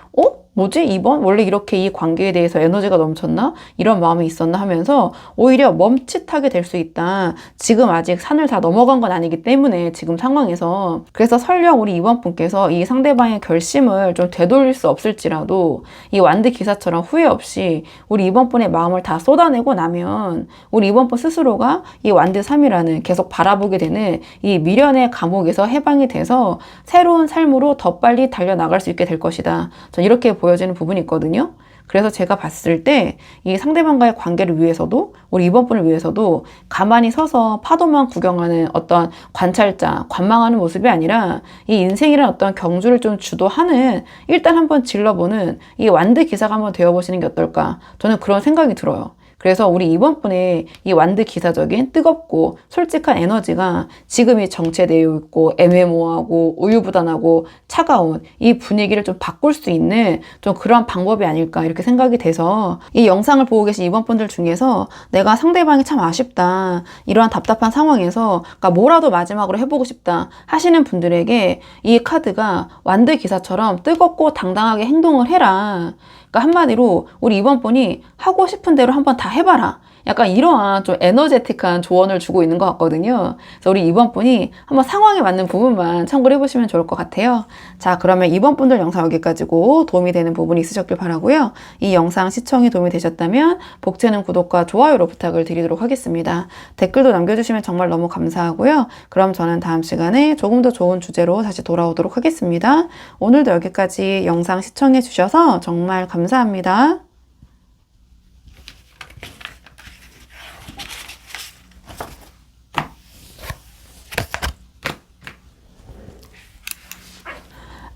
Speaker 1: 뭐지? 이번? 원래 이렇게 이 관계에 대해서 에너지가 넘쳤나? 이런 마음이 있었나 하면서 오히려 멈칫하게 될 수 있다. 지금 아직 산을 다 넘어간 건 아니기 때문에 지금 상황에서. 그래서 설령 우리 이번 분께서 이 상대방의 결심을 좀 되돌릴 수 없을지라도 이 완드 기사처럼 후회 없이 우리 이번 분의 마음을 다 쏟아내고 나면 우리 이번 분 스스로가 이 완드 3이라는 계속 바라보게 되는 이 미련의 감옥에서 해방이 돼서 새로운 삶으로 더 빨리 달려나갈 수 있게 될 것이다. 전 이렇게 보여지는 부분이 있거든요. 그래서 제가 봤을 때 이 상대방과의 관계를 위해서도 우리 이번 분을 위해서도 가만히 서서 파도만 구경하는 어떤 관찰자, 관망하는 모습이 아니라 이 인생이라는 어떤 경주를 좀 주도하는 일단 한번 질러보는 이 완드 기사가 한번 되어보시는 게 어떨까? 저는 그런 생각이 들어요. 그래서 우리 이번 분의 이 완드 기사적인 뜨겁고 솔직한 에너지가 지금이 정체되어 있고 애매모호하고 우유부단하고 차가운 이 분위기를 좀 바꿀 수 있는 좀 그러한 방법이 아닐까 이렇게 생각이 돼서 이 영상을 보고 계신 이번 분들 중에서 내가 상대방이 참 아쉽다 이러한 답답한 상황에서 그러니까 뭐라도 마지막으로 해보고 싶다 하시는 분들에게 이 카드가 완드 기사처럼 뜨겁고 당당하게 행동을 해라. 그러니까 한마디로 우리 이번 분이 하고 싶은 대로 한번 다 해봐라. 약간 이러한 좀 에너제틱한 조언을 주고 있는 것 같거든요. 그래서 우리 이번 분이 한번 상황에 맞는 부분만 참고를 해보시면 좋을 것 같아요. 자, 그러면 이번 분들 영상 여기까지고 도움이 되는 부분이 있으셨길 바라고요. 이 영상 시청이 도움이 되셨다면 복채는 구독과 좋아요로 부탁을 드리도록 하겠습니다. 댓글도 남겨주시면 정말 너무 감사하고요. 그럼 저는 다음 시간에 조금 더 좋은 주제로 다시 돌아오도록 하겠습니다. 오늘도 여기까지 영상 시청해 주셔서 정말 감사합니다.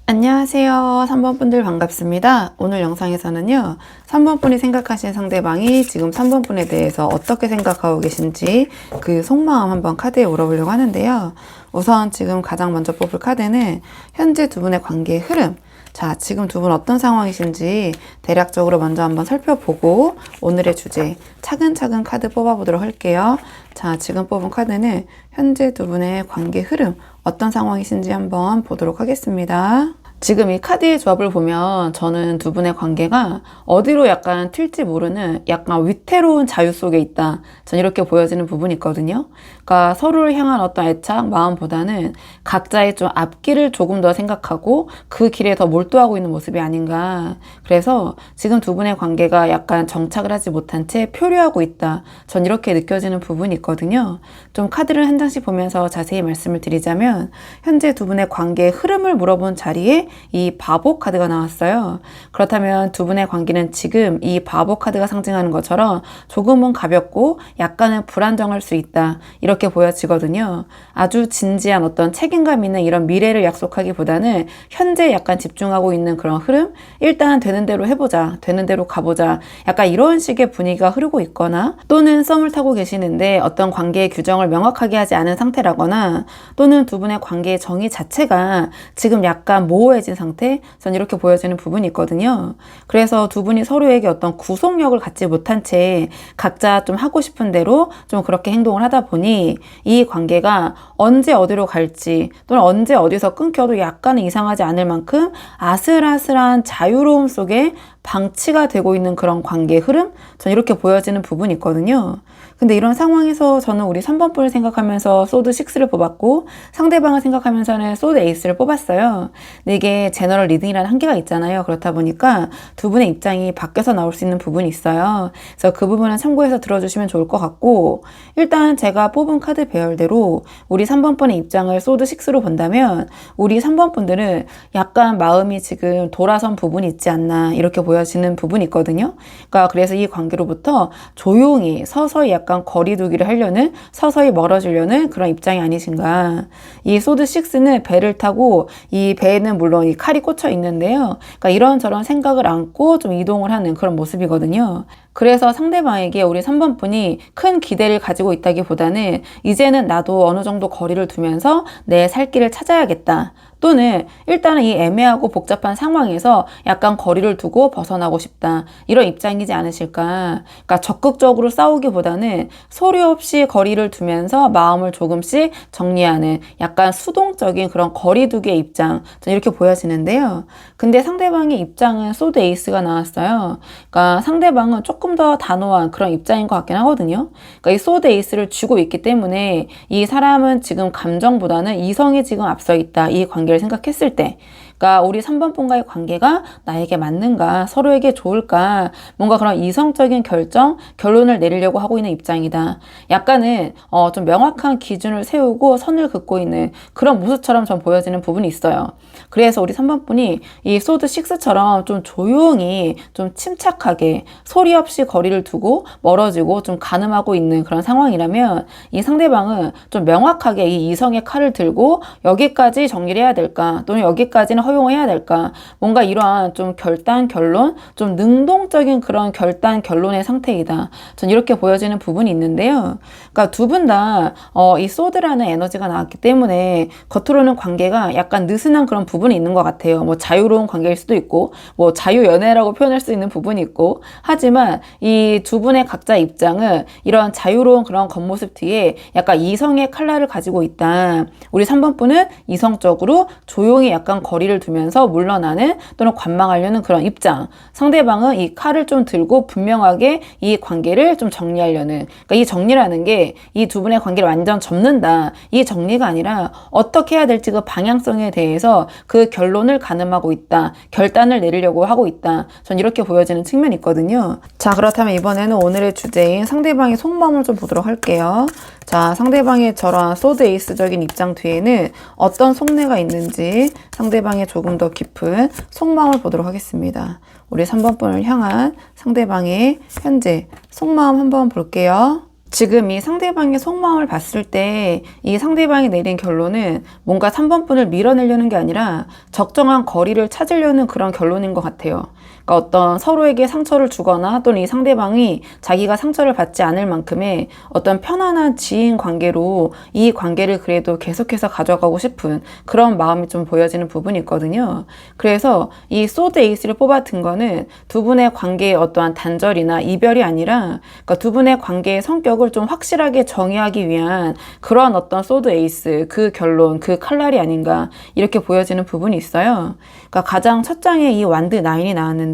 Speaker 1: 안녕하세요. 3번 분들 반갑습니다. 오늘 영상에서는요. 3번 분이 생각하신 상대방이 지금 3번 분에 대해서 어떻게 생각하고 계신지 그 속마음 한번 카드에 물어보려고 하는데요. 우선 지금 가장 먼저 뽑을 카드는 현재 두 분의 관계의 흐름. 자, 지금 두 분 어떤 상황이신지 대략적으로 먼저 한번 살펴보고 오늘의 주제 차근차근 카드 뽑아보도록 할게요. 자, 지금 뽑은 카드는 현재 두 분의 관계 흐름 어떤 상황이신지 한번 보도록 하겠습니다. 지금 이 카드의 조합을 보면 저는 두 분의 관계가 어디로 약간 튈지 모르는 약간 위태로운 자유 속에 있다. 전 이렇게 보여지는 부분이 있거든요. 그러니까 서로를 향한 어떤 애착, 마음보다는 각자의 좀 앞길을 조금 더 생각하고 그 길에 더 몰두하고 있는 모습이 아닌가. 그래서 지금 두 분의 관계가 약간 정착을 하지 못한 채 표류하고 있다. 전 이렇게 느껴지는 부분이 있거든요. 좀 카드를 한 장씩 보면서 자세히 말씀을 드리자면 현재 두 분의 관계의 흐름을 물어본 자리에 이 바보 카드가 나왔어요. 그렇다면 두 분의 관계는 지금 이 바보 카드가 상징하는 것처럼 조금은 가볍고 약간은 불안정할 수 있다. 이렇게 보여지거든요. 아주 진지한 어떤 책임감 있는 이런 미래를 약속하기보다는 현재 약간 집중하고 있는 그런 흐름? 일단 되는 대로 해보자. 되는 대로 가보자. 약간 이런 식의 분위기가 흐르고 있거나 또는 썸을 타고 계시는데 어떤 관계의 규정을 명확하게 하지 않은 상태라거나 또는 두 분의 관계의 정의 자체가 지금 약간 모호해진 상태? 전 이렇게 보여지는 부분이 있거든요. 그래서 두 분이 서로에게 어떤 구속력을 갖지 못한 채 각자 좀 하고 싶은 대로 좀 그렇게 행동을 하다 보니 이 관계가 언제 어디로 갈지 또는 언제 어디서 끊겨도 약간은 이상하지 않을 만큼 아슬아슬한 자유로움 속에 방치가 되고 있는 그런 관계의 흐름? 전 이렇게 보여지는 부분이 있거든요. 근데 이런 상황에서 저는 우리 3번 분을 생각하면서 소드 6를 뽑았고 상대방을 생각하면서는 소드 에이스를 뽑았어요. 근데 이게 제너럴 리딩이라는 한계가 있잖아요. 그렇다 보니까 두 분의 입장이 바뀌어서 나올 수 있는 부분이 있어요. 그래서 그 부분은 참고해서 들어주시면 좋을 것 같고 일단 제가 뽑은 카드 배열대로 우리 3번 분의 입장을 소드 6로 본다면 우리 3번 분들은 약간 마음이 지금 돌아선 부분이 있지 않나 이렇게 보여지는 부분이 있거든요. 그러니까 그래서 이 관계로부터 조용히 서서히 약간 거리두기를 하려는 서서히 멀어지려는 그런 입장이 아니신가. 이 소드 6는 배를 타고 이 배에는 물론 이 칼이 꽂혀 있는데요. 그러니까 이런저런 생각을 안고 좀 이동을 하는 그런 모습이거든요. 그래서 상대방에게 우리 3번 분이 큰 기대를 가지고 있다기보다는 이제는 나도 어느 정도 거리를 두면서 내 살 길을 찾아야겠다. 또는 일단은 이 애매하고 복잡한 상황에서 약간 거리를 두고 벗어나고 싶다. 이런 입장이지 않으실까. 그러니까 적극적으로 싸우기보다는 소리 없이 거리를 두면서 마음을 조금씩 정리하는 약간 수동적인 그런 거리두기의 입장. 저는 이렇게 보여지는데요. 근데 상대방의 입장은 소드 에이스가 나왔어요. 그러니까 상대방은 조금 더 단호한 그런 입장인 것 같긴 하거든요. 그러니까 이 소드 에이스를 쥐고 있기 때문에 이 사람은 지금 감정보다는 이성이 지금 앞서 있다. 이 관계를 생각했을 때, 그러니까 우리 3번 분과의 관계가 나에게 맞는가, 서로에게 좋을까, 뭔가 그런 이성적인 결론을 내리려고 하고 있는 입장이다. 약간은 좀 명확한 기준을 세우고 선을 긋고 있는 그런 모습처럼 좀 보여지는 부분이 있어요. 그래서 우리 3번 분이 이 소드 6처럼 좀 조용히, 좀 침착하게 소리 없이 거리를 두고 멀어지고 좀 가늠하고 있는 그런 상황이라면, 이 상대방은 좀 명확하게 이 이성의 칼을 들고 여기까지 정리를 해야 될까, 또는 여기까지는 허용해야 될까, 뭔가 이러한 좀 결론, 좀 능동적인 그런 결론의 상태이다. 전 이렇게 보여지는 부분이 있는데요. 그러니까 두 분 다 이 소드라는 에너지가 나왔기 때문에 겉으로는 관계가 약간 느슨한 그런 부분이 있는 것 같아요. 뭐 자유로운 관계일 수도 있고, 뭐 자유연애라고 표현할 수 있는 부분이 있고, 하지만 이 두 분의 각자 입장은 이런 자유로운 그런 겉모습 뒤에 약간 이성의 칼날을 가지고 있다. 우리 3번 분은 이성적으로 조용히 약간 거리를 두면서 물러나는, 또는 관망하려는 그런 입장. 상대방은 이 칼을 좀 들고 분명하게 이 관계를 좀 정리하려는, 그러니까 이 정리라는 게 이 두 분의 관계를 완전 접는다. 이 정리가 아니라 어떻게 해야 될지 그 방향성에 대해서 그 결론을 가늠하고 있다. 결단을 내리려고 하고 있다. 전 이렇게 보여지는 측면이 있거든요. 자, 그렇다면 이번에는 오늘의 주제인 상대방의 속마음을 좀 보도록 할게요. 자, 상대방의 저런 소드 에이스적인 입장 뒤에는 어떤 속내가 있는지 상대방의 조금 더 깊은 속마음을 보도록 하겠습니다. 우리 3번 분을 향한 상대방의 현재 속마음 한번 볼게요. 지금 이 상대방의 속마음을 봤을 때 이 상대방이 내린 결론은 뭔가 3번 분을 밀어내려는 게 아니라 적정한 거리를 찾으려는 그런 결론인 것 같아요. 그러니까 어떤 서로에게 상처를 주거나, 또는 이 상대방이 자기가 상처를 받지 않을 만큼의 어떤 편안한 지인 관계로 이 관계를 그래도 계속해서 가져가고 싶은 그런 마음이 좀 보여지는 부분이 있거든요. 그래서 이 소드 에이스를 뽑아든 거는 두 분의 관계의 어떠한 단절이나 이별이 아니라, 그러니까 두 분의 관계의 성격을 좀 확실하게 정의하기 위한 그런 어떤 소드 에이스, 그 결론, 그 칼날이 아닌가, 이렇게 보여지는 부분이 있어요. 그러니까 가장 첫 장에 이 완드 9이 나왔는데요.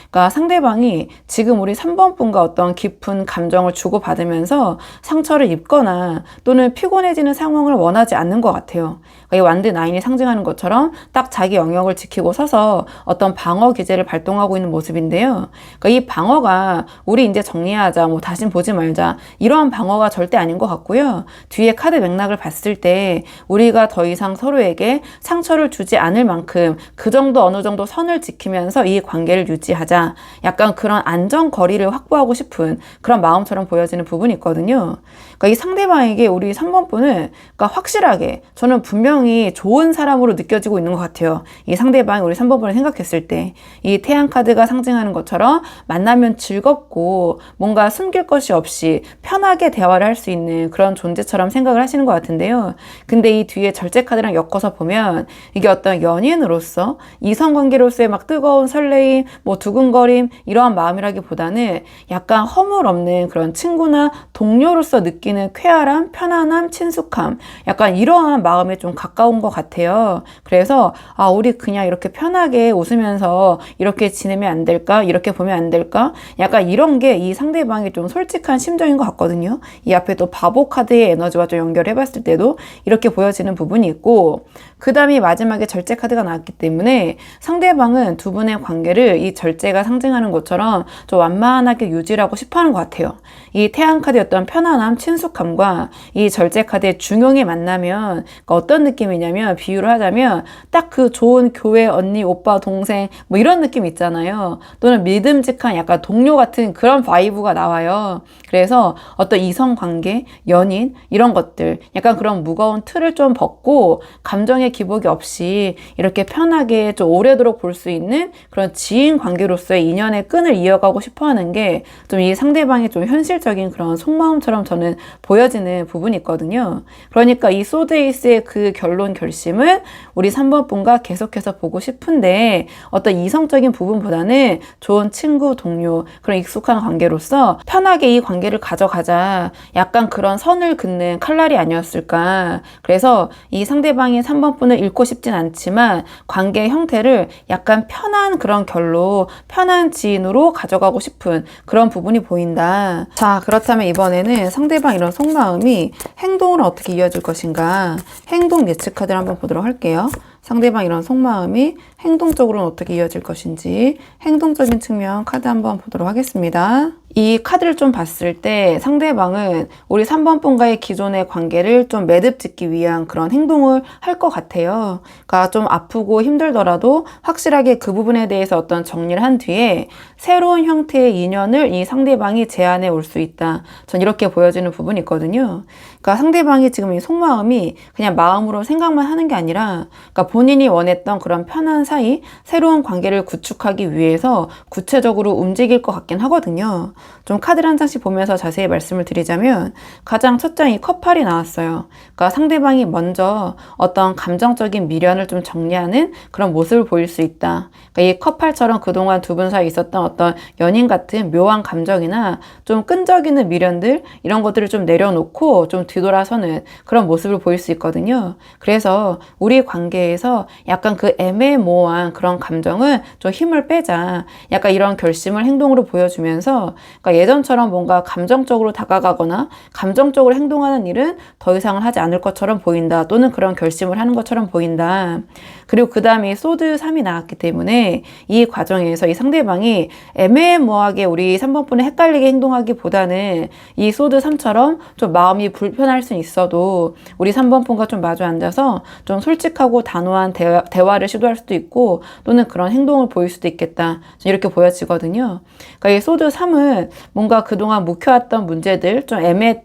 Speaker 1: 그러니까 상대방이 지금 우리 3번 분과 어떤 깊은 감정을 주고받으면서 상처를 입거나 또는 피곤해지는 상황을 원하지 않는 것 같아요. 그러니까 이 완드 9이 상징하는 것처럼 딱 자기 영역을 지키고 서서 어떤 방어 기제를 발동하고 있는 모습인데요. 그러니까 이 방어가 우리 이제 정리하자, 뭐 다신 보지 말자, 이러한 방어가 절대 아닌 것 같고요. 뒤에 카드 맥락을 봤을 때 우리가 더 이상 서로에게 상처를 주지 않을 만큼 그 정도 어느 정도 선을 지키면서 이 관계를 유지하자, 약간 그런 안전거리를 확보하고 싶은 그런 마음처럼 보여지는 부분이 있거든요. 그러니까 이 상대방에게 우리 3번 분은 그러니까 확실하게 저는 분명히 좋은 사람으로 느껴지고 있는 것 같아요. 이 상대방이 우리 3번 분을 생각했을 때 이 태양 카드가 상징하는 것처럼 만나면 즐겁고 뭔가 숨길 것이 없이 편하게 대화를 할 수 있는 그런 존재처럼 생각을 하시는 것 같은데요. 근데 이 뒤에 절제 카드랑 엮어서 보면 이게 어떤 연인으로서, 이성관계로서의 막 뜨거운 설레임, 뭐 두근거림, 이러한 마음이라기보다는 약간 허물 없는 그런 친구나 동료로서 느끼는 쾌활함, 편안함, 친숙함, 약간 이러한 마음에 좀 가까운 것 같아요. 그래서 우리 그냥 이렇게 편하게 웃으면서 이렇게 지내면 안 될까? 이렇게 보면 안 될까? 약간 이런 게 이 상대방이 좀 솔직한 심정인 것 같거든요. 이 앞에 또 바보 카드의 에너지와 좀 연결해 봤을 때도 이렇게 보여지는 부분이 있고, 그 다음에 마지막에 절제 카드가 나왔기 때문에 상대방은 두 분의 관계를 이 절제가 상징하는 것처럼 좀 완만하게 유지하고 싶어 하는 것 같아요. 이 태양 카드의 어떤 편안함, 친숙함과 이 절제 카드의 중용이 만나면 어떤 느낌이 느낌이냐면, 비유를 하자면 딱 그 좋은 교회 언니, 오빠, 동생 뭐 이런 느낌 있잖아요. 또는 믿음직한 약간 동료 같은 그런 바이브가 나와요. 그래서 어떤 이성관계, 연인 이런 것들 약간 그런 무거운 틀을 좀 벗고 감정의 기복이 없이 이렇게 편하게 좀 오래도록 볼 수 있는 그런 지인 관계로서의 인연의 끈을 이어가고 싶어 하는 게 좀 이 상대방의 좀 현실적인 그런 속마음처럼 저는 보여지는 부분이 있거든요. 그러니까 이 소드에이스의 그 결론 결심은 우리 3번 분과 계속해서 보고 싶은데 어떤 이성적인 부분보다는 좋은 친구, 동료, 그런 익숙한 관계로서 편하게 이 관계를 가져가자. 약간 그런 선을 긋는 칼날이 아니었을까. 그래서 이 상대방이 3번 분을 잃고 싶진 않지만 관계 형태를 약간 편한 그런 결로, 편한 지인으로 가져가고 싶은 그런 부분이 보인다. 자, 그렇다면 이번에는 상대방 이런 속마음이 행동으로 어떻게 이어질 것인가. 행동 예측 카드를 한번 보도록 할게요. 상대방 이런 속마음이 행동적으로는 어떻게 이어질 것인지 행동적인 측면 카드 한번 보도록 하겠습니다. 이 카드를 좀 봤을 때 상대방은 우리 3번 분과의 기존의 관계를 좀 매듭짓기 위한 그런 행동을 할 것 같아요. 그러니까 좀 아프고 힘들더라도 확실하게 그 부분에 대해서 어떤 정리를 한 뒤에 새로운 형태의 인연을 이 상대방이 제안해 올 수 있다. 전 이렇게 보여지는 부분이 있거든요. 그러니까 상대방이 지금 이 속마음이 그냥 마음으로 생각만 하는 게 아니라 그러니까 본인이 원했던 그런 편한 사이, 새로운 관계를 구축하기 위해서 구체적으로 움직일 것 같긴 하거든요. 좀 카드를 한 장씩 보면서 자세히 말씀을 드리자면 가장 첫 장이 컵팔이 나왔어요. 그러니까 상대방이 먼저 어떤 감정적인 미련을 좀 정리하는 그런 모습을 보일 수 있다. 그러니까 이 컵팔처럼 그동안 두 분 사이에 있었던 어떤 연인 같은 묘한 감정이나 좀 끈적이는 미련들 이런 것들을 좀 내려놓고 좀 뒤돌아서는 그런 모습을 보일 수 있거든요. 그래서 우리 관계에서 약간 그 애매모호한 그런 감정은 좀 힘을 빼자. 약간 이런 결심을 행동으로 보여주면서 그러니까 예전처럼 뭔가 감정적으로 다가가거나 감정적으로 행동하는 일은 더 이상은 하지 않을 것처럼 보인다. 또는 그런 결심을 하는 것처럼 보인다. 그리고 그 다음에 소드 3이 나왔기 때문에 이 과정에서 이 상대방이 애매모호하게 우리 3번 분에 헷갈리게 행동하기보다는 이 소드 3처럼 좀 마음이 불편할 수 있어도 우리 3번 분과 좀 마주 앉아서 좀 솔직하고 단호한 대화를 시도할 수도 있고 또는 그런 행동을 보일 수도 있겠다. 이렇게 보여지거든요. 그러니까 이 소드 3은 뭔가 그동안 묵혀왔던 문제들, 좀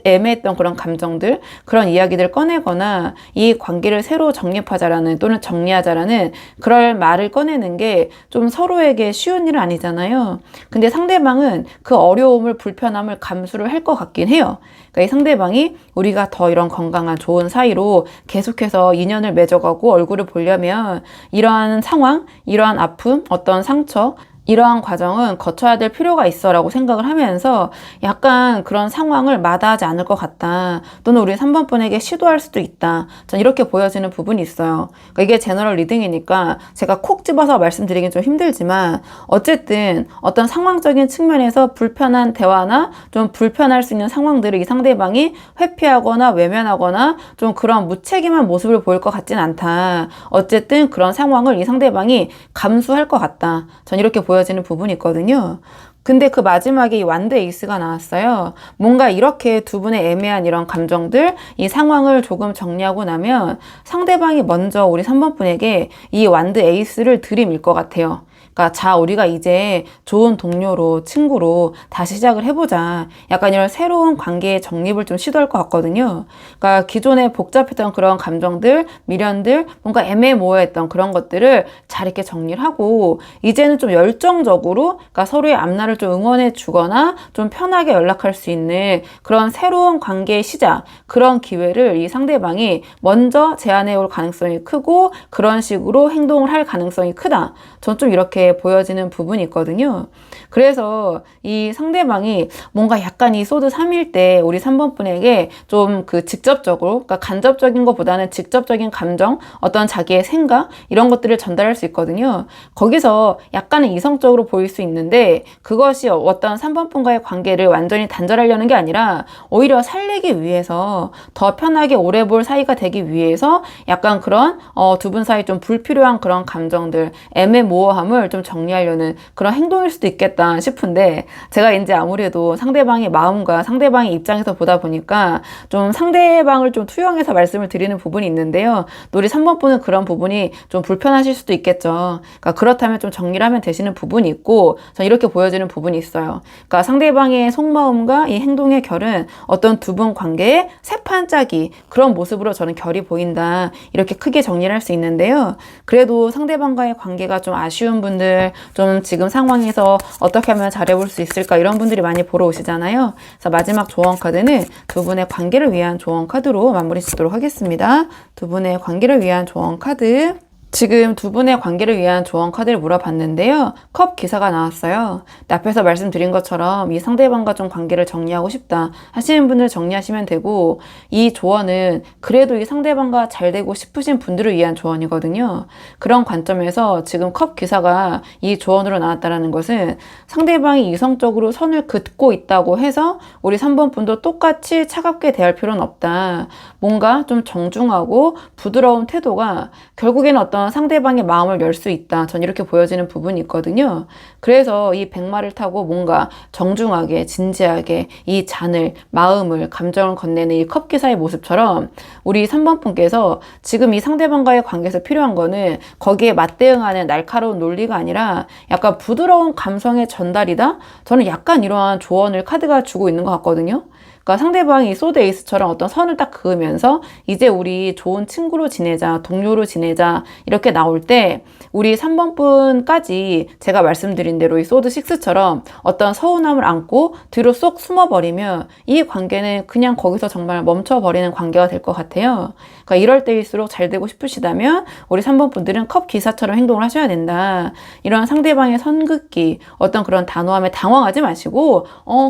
Speaker 1: 애매했던 그런 감정들, 그런 이야기들을 꺼내거나 이 관계를 새로 정립하자라는 또는 정리하자라는 그럴 말을 꺼내는 게 좀 서로에게 쉬운 일은 아니잖아요. 근데 상대방은 그 어려움을, 불편함을 감수를 할 것 같긴 해요. 그러니까 이 상대방이 우리가 더 이런 건강한 좋은 사이로 계속해서 인연을 맺어가고 얼굴을 보려면 이러한 상황, 이러한 아픔, 어떤 상처, 이러한 과정은 거쳐야 될 필요가 있어 라고 생각을 하면서 약간 그런 상황을 마다하지 않을 것 같다. 또는 우리 3번 분에게 시도할 수도 있다. 전 이렇게 보여지는 부분이 있어요. 그러니까 이게 제너럴 리딩이니까 제가 콕 집어서 말씀드리긴 좀 힘들지만 어쨌든 어떤 상황적인 측면에서 불편한 대화나 좀 불편할 수 있는 상황들을 이 상대방이 회피하거나 외면하거나 좀 그런 무책임한 모습을 보일 것 같진 않다. 어쨌든 그런 상황을 이 상대방이 감수할 것 같다. 전 이렇게 보여지는 부분이 있거든요. 근데 그 마지막에 이 완드 에이스가 나왔어요. 뭔가 이렇게 두 분의 애매한 이런 감정들, 이 상황을 조금 정리하고 나면 상대방이 먼저 우리 3번 분에게 이 완드 에이스를 들이밀 것 같아요. 그러니까 자, 우리가 이제 좋은 동료로, 친구로 다시 시작을 해보자. 약간 이런 새로운 관계의 정립을 좀 시도할 것 같거든요. 그러니까 기존에 복잡했던 그런 감정들, 미련들, 뭔가 애매모호했던 그런 것들을 잘 이렇게 정리를 하고 이제는 좀 열정적으로 그러니까 서로의 앞날을 좀 응원해 주거나 좀 편하게 연락할 수 있는 그런 새로운 관계의 시작, 그런 기회를 이 상대방이 먼저 제안해 올 가능성이 크고 그런 식으로 행동을 할 가능성이 크다. 전 좀 이렇게 보여지는 부분이 있거든요. 그래서 이 상대방이 뭔가 약간 이 소드 3일 때 우리 3번 분에게 좀 그 직접적으로, 그러니까 간접적인 것보다는 직접적인 감정, 어떤 자기의 생각, 이런 것들을 전달할 수 있거든요. 거기서 약간은 이성적으로 보일 수 있는데 그것이 어떤 3번 분과의 관계를 완전히 단절하려는 게 아니라 오히려 살리기 위해서 더 편하게 오래 볼 사이가 되기 위해서 약간 그런 두 분 사이 좀 불필요한 그런 감정들, 애매모호함을 좀 정리하려는 그런 행동일 수도 있겠다 싶은데, 제가 이제 아무래도 상대방의 마음과 상대방의 입장에서 보다 보니까 좀 상대방을 좀 투영해서 말씀을 드리는 부분이 있는데요. 또 우리 3번 분은 그런 부분이 좀 불편하실 수도 있겠죠. 그러니까 그렇다면 좀 정리를 하면 되시는 부분이 있고, 전 이렇게 보여지는 부분이 있어요. 그러니까 상대방의 속마음과 이 행동의 결은 어떤 두 분 관계의 새판짜기, 그런 모습으로 저는 결이 보인다, 이렇게 크게 정리를 할 수 있는데요. 그래도 상대방과의 관계가 좀 아쉬운 분들, 좀 지금 상황에서 어떻게 하면 잘해볼 수 있을까, 이런 분들이 많이 보러 오시잖아요. 그래서 마지막 조언 카드는 두 분의 관계를 위한 조언 카드로 마무리 짓도록 하겠습니다. 두 분의 관계를 위한 조언 카드. 지금 두 분의 관계를 위한 조언 카드를 물어봤는데요. 컵 기사가 나왔어요. 앞에서 말씀드린 것처럼 이 상대방과 좀 관계를 정리하고 싶다 하시는 분들 정리하시면 되고, 이 조언은 그래도 이 상대방과 잘 되고 싶으신 분들을 위한 조언이거든요. 그런 관점에서 지금 컵 기사가 이 조언으로 나왔다는 것은 상대방이 이성적으로 선을 긋고 있다고 해서 우리 3번 분도 똑같이 차갑게 대할 필요는 없다. 뭔가 좀 정중하고 부드러운 태도가 결국에는 어떤 상대방의 마음을 열 수 있다. 전 이렇게 보여지는 부분이 있거든요. 그래서 이 백마를 타고 뭔가 정중하게 진지하게 이 잔을, 마음을, 감정을 건네는 이 컵기사의 모습처럼 우리 3번 분께서 지금 이 상대방과의 관계에서 필요한 거는 거기에 맞대응하는 날카로운 논리가 아니라 약간 부드러운 감성의 전달이다? 저는 약간 이러한 조언을 카드가 주고 있는 것 같거든요. 그러니까 상대방이 소드 에이스처럼 어떤 선을 딱 그으면서 이제 우리 좋은 친구로 지내자, 동료로 지내자, 이렇게 나올 때 우리 3번 분까지 제가 말씀드린 대로 이 소드 6처럼 어떤 서운함을 안고 뒤로 쏙 숨어버리면 이 관계는 그냥 거기서 정말 멈춰버리는 관계가 될 것 같아요. 그러니까 이럴 때일수록 잘 되고 싶으시다면 우리 3번 분들은 컵 기사처럼 행동을 하셔야 된다. 이런 상대방의 선긋기, 어떤 그런 단호함에 당황하지 마시고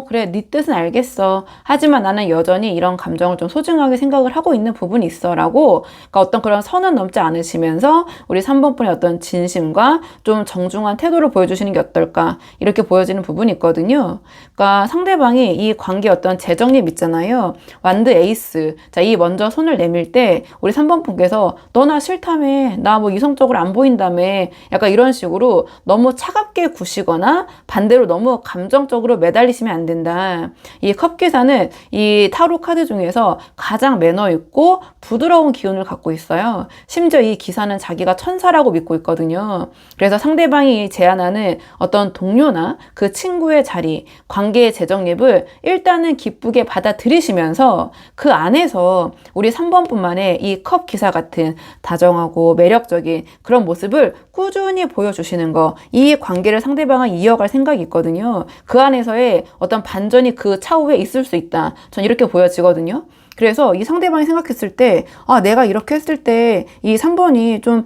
Speaker 1: 그래, 네 뜻은 알겠어. 하지만 나는 여전히 이런 감정을 좀 소중하게 생각을 하고 있는 부분이 있어 라고, 그러니까 어떤 그런 선은 넘지 않으시면서 우리 3번 분의 어떤 진심과 좀 정중한 태도를 보여주시는 게 어떨까, 이렇게 보여지는 부분이 있거든요. 그러니까 상대방이 이 관계 어떤 재정립 있잖아요. 완드 에이스. 자, 이 먼저 손을 내밀 때 우리 3번 분께서 너 나 싫다며, 나 뭐 이성적으로 안 보인다며, 약간 이런 식으로 너무 차갑게 구시거나 반대로 너무 감정적으로 매달리시면 안 된다. 이 컵기사는 이 타로 카드 중에서 가장 매너 있고 부드러운 기운을 갖고 있어요. 심지어 이 기사는 자기가 천사라고 믿고 있거든요. 그래서 상대방이 제안하는 어떤 동료나 그 친구의 자리, 관계의 재정립을 일단은 기쁘게 받아들이시면서 그 안에서 우리 3번 분만의 이 컵 기사 같은 다정하고 매력적인 그런 모습을 꾸준히 보여주시는 거, 이 관계를 상대방은 이어갈 생각이 있거든요. 그 안에서의 어떤 반전이 그 차후에 있을 수 있다. 전 이렇게 보여지거든요. 그래서 이 상대방이 생각했을 때, 내가 이렇게 했을 때 이 3번이 좀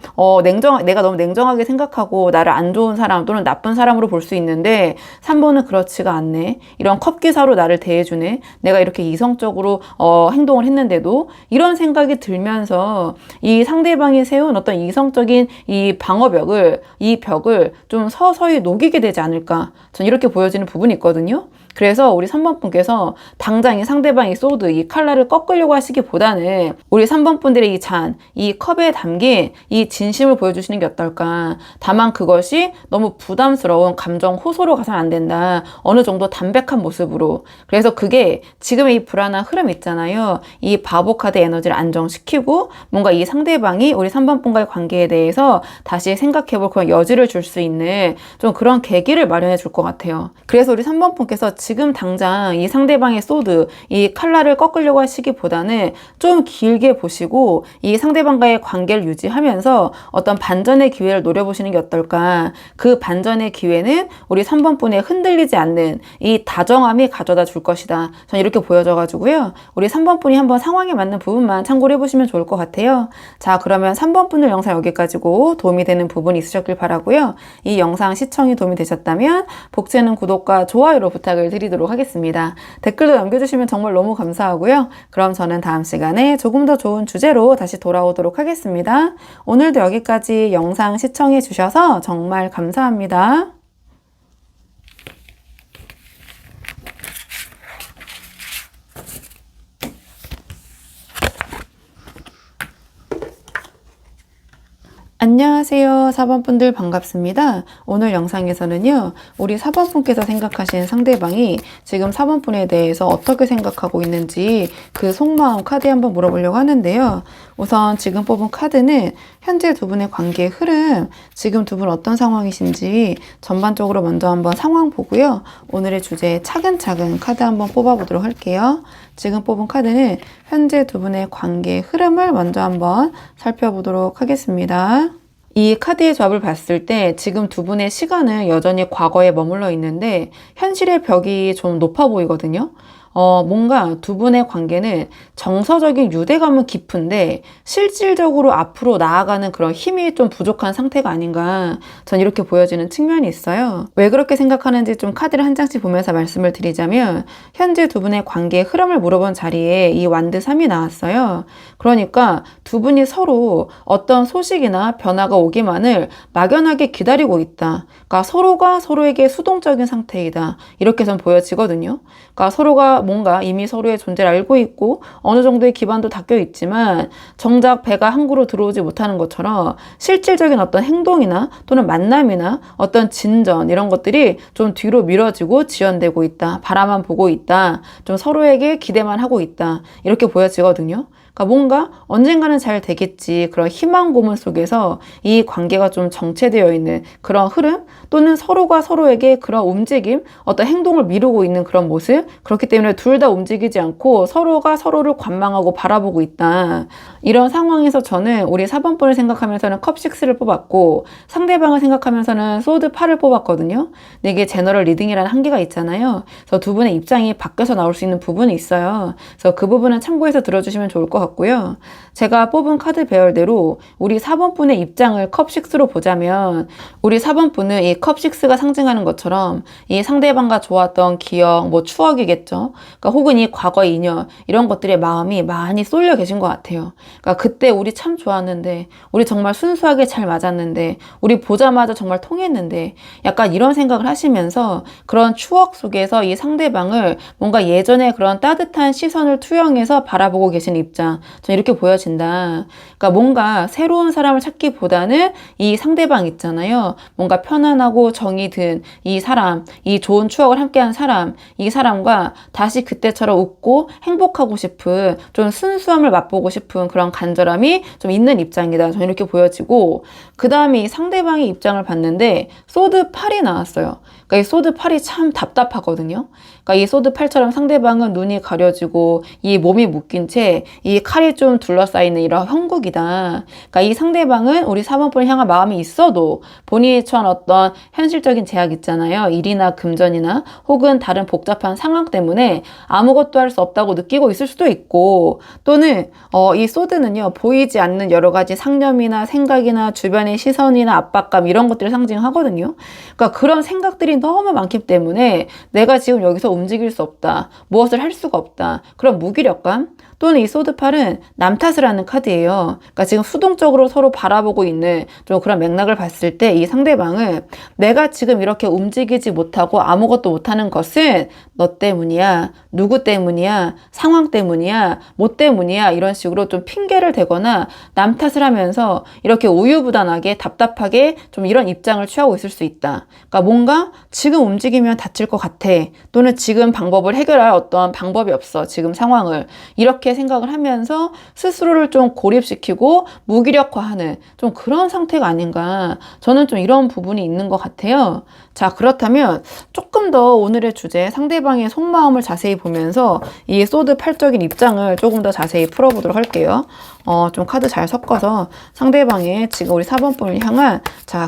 Speaker 1: 내가 너무 냉정하게 생각하고 나를 안 좋은 사람 또는 나쁜 사람으로 볼 수 있는데 3번은 그렇지가 않네. 이런 컵기사로 나를 대해주네. 내가 이렇게 이성적으로 행동을 했는데도, 이런 생각이 들면서 이 상대방이 세운 어떤 이성적인 이 방어벽을, 이 벽을 좀 서서히 녹이게 되지 않을까. 전 이렇게 보여지는 부분이 있거든요. 그래서 우리 3번 분께서 당장 이 상대방이 소드, 이 칼날을 꺾으려고 하시기보다는 우리 3번 분들의 이 잔, 이 컵에 담긴 이 진심을 보여주시는 게 어떨까. 다만 그것이 너무 부담스러운 감정 호소로 가서는 안 된다. 어느 정도 담백한 모습으로. 그래서 그게 지금의 이 불안한 흐름 있잖아요. 이 바보 카드 에너지를 안정시키고 뭔가 이 상대방이 우리 3번 분과의 관계에 대해서 다시 생각해볼 그런 여지를 줄 수 있는 좀 그런 계기를 마련해 줄 것 같아요. 그래서 우리 3번 분께서 지금 당장 이 상대방의 소드, 이 칼날을 꺾으려고 하시기보다는 좀 길게 보시고 이 상대방과의 관계를 유지하면서 어떤 반전의 기회를 노려보시는 게 어떨까. 그 반전의 기회는 우리 3번 분의 흔들리지 않는 이 다정함이 가져다 줄 것이다. 전 이렇게 보여져가지고요. 우리 3번 분이 한번 상황에 맞는 부분만 참고를 해보시면 좋을 것 같아요. 자, 그러면 3번 분들 영상 여기까지고 도움이 되는 부분이 있으셨길 바라고요. 이 영상 시청이 도움이 되셨다면 복채는 구독과 좋아요로 부탁을 드리도록 하겠습니다. 댓글도 남겨주시면 정말 너무 감사하고요. 그럼 저는 다음 시간에 조금 더 좋은 주제로 다시 돌아오도록 하겠습니다. 오늘도 여기까지 영상 시청해 주셔서 정말 감사합니다. 안녕. 안녕하세요. 4번분들 반갑습니다. 오늘 영상에서는요, 우리 4번분께서 생각하시는 상대방이 지금 4번분에 대해서 어떻게 생각하고 있는지 그 속마음 카드에 한번 물어보려고 하는데요. 우선 지금 뽑은 카드는 현재 두 분의 관계의 흐름, 지금 두 분 어떤 상황이신지 전반적으로 먼저 한번 상황 보고요. 오늘의 주제에 차근차근 카드 한번 뽑아보도록 할게요. 지금 뽑은 카드는 현재 두 분의 관계의 흐름을 먼저 한번 살펴보도록 하겠습니다. 이 카드의 조합을 봤을 때 지금 두 분의 시간은 여전히 과거에 머물러 있는데 현실의 벽이 좀 높아 보이거든요. 뭔가 두 분의 관계는 정서적인 유대감은 깊은데 실질적으로 앞으로 나아가는 그런 힘이 좀 부족한 상태가 아닌가, 전 이렇게 보여지는 측면이 있어요. 왜 그렇게 생각하는지 좀 카드를 한 장씩 보면서 말씀을 드리자면, 현재 두 분의 관계의 흐름을 물어본 자리에 이 완드 3이 나왔어요. 그러니까 두 분이 서로 어떤 소식이나 변화가 오기만을 막연하게 기다리고 있다. 그러니까 서로가 서로에게 수동적인 상태이다. 이렇게 전 보여지거든요. 그러니까 서로가 뭔가 이미 서로의 존재를 알고 있고 어느 정도의 기반도 닦여 있지만 정작 배가 항구로 들어오지 못하는 것처럼 실질적인 어떤 행동이나 또는 만남이나 어떤 진전, 이런 것들이 좀 뒤로 미뤄지고 지연되고 있다. 바라만 보고 있다. 좀 서로에게 기대만 하고 있다. 이렇게 보여지거든요. 그러니까 뭔가 언젠가는 잘 되겠지, 그런 희망 고문 속에서 이 관계가 좀 정체되어 있는 그런 흐름, 또는 서로가 서로에게 그런 움직임, 어떤 행동을 미루고 있는 그런 모습, 그렇기 때문에 둘 다 움직이지 않고 서로가 서로를 관망하고 바라보고 있다. 이런 상황에서 저는 우리 4번분을 생각하면서는 컵6를 뽑았고, 상대방을 생각하면서는 소드 8을 뽑았거든요. 근데 이게 제너럴 리딩이라는 한계가 있잖아요. 그래서 두 분의 입장이 바뀌어서 나올 수 있는 부분이 있어요. 그래서 그 부분은 참고해서 들어주시면 좋을 것 같고요. 제가 뽑은 카드 배열대로 우리 4번분의 입장을 컵6로 보자면, 우리 4번분은 이 컵6가 상징하는 것처럼 이 상대방과 좋았던 기억, 뭐 추억이겠죠. 그러니까 혹은 이 과거의 인연, 이런 것들에 마음이 많이 쏠려 계신 것 같아요. 그러니까 그때 우리 참 좋았는데, 우리 정말 순수하게 잘 맞았는데, 우리 보자마자 정말 통했는데, 약간 이런 생각을 하시면서 그런 추억 속에서 이 상대방을 뭔가 예전에 그런 따뜻한 시선을 투영해서 바라보고 계신 입장, 전 이렇게 보여진다. 그러니까 뭔가 새로운 사람을 찾기보다는 이 상대방 있잖아요. 뭔가 편안하고 정이 든 이 사람, 이 좋은 추억을 함께한 사람, 이 사람과 다시 그때처럼 웃고 행복하고 싶은, 좀 순수함을 맛보고 싶은 그런 간절함이 좀 있는 입장이다. 저는 이렇게 보여지고, 그 다음에 이 상대방의 입장을 봤는데 소드 8이 나왔어요. 그러니까 이 소드 8이 참 답답하거든요. 그러니까 이 소드 8처럼 상대방은 눈이 가려지고 이 몸이 묶인 채 이 칼이 좀 둘러싸이는 이런 형국이다. 그러니까 이 상대방은 우리 4번분을 향한 마음이 있어도 본인이 처한 어떤 현실적인 제약 있잖아요. 일이나 금전이나 혹은 다른 복잡한 상황 때문에 아무것도 할 수 없다고 느끼고 있을 수도 있고, 또는 이 소드는요, 보이지 않는 여러 가지 상념이나 생각이나 주변의 시선이나 압박감, 이런 것들을 상징하거든요. 그러니까 그런 생각들이 너무 많기 때문에 내가 지금 여기서 움직일 수 없다, 무엇을 할 수가 없다, 그런 무기력감, 또는 이 소드8은 남 탓을 하는 카드예요. 그러니까 지금 수동적으로 서로 바라보고 있는 좀 그런 맥락을 봤을 때 이 상대방은 내가 지금 이렇게 움직이지 못하고 아무것도 못하는 것은 너 때문이야, 누구 때문이야, 상황 때문이야, 뭐 때문이야, 이런 식으로 좀 핑계를 대거나 남 탓을 하면서 이렇게 우유부단하게 답답하게 좀 이런 입장을 취하고 있을 수 있다. 그러니까 뭔가 지금 움직이면 다칠 것 같아, 또는 지금 방법을 해결할 어떤 방법이 없어, 지금 상황을, 이렇게 생각을 하면서 스스로를 좀 고립시키고 무기력화하는 좀 그런 상태가 아닌가, 저는 좀 이런 부분이 있는 것 같아요. 자, 그렇다면 조금 더 오늘의 주제, 상대방의 속마음을 자세히 보면서 이 소드 8적인 입장을 조금 더 자세히 풀어보도록 할게요. 좀 카드 잘 섞어서 상대방의 지금 우리 4번분을 향한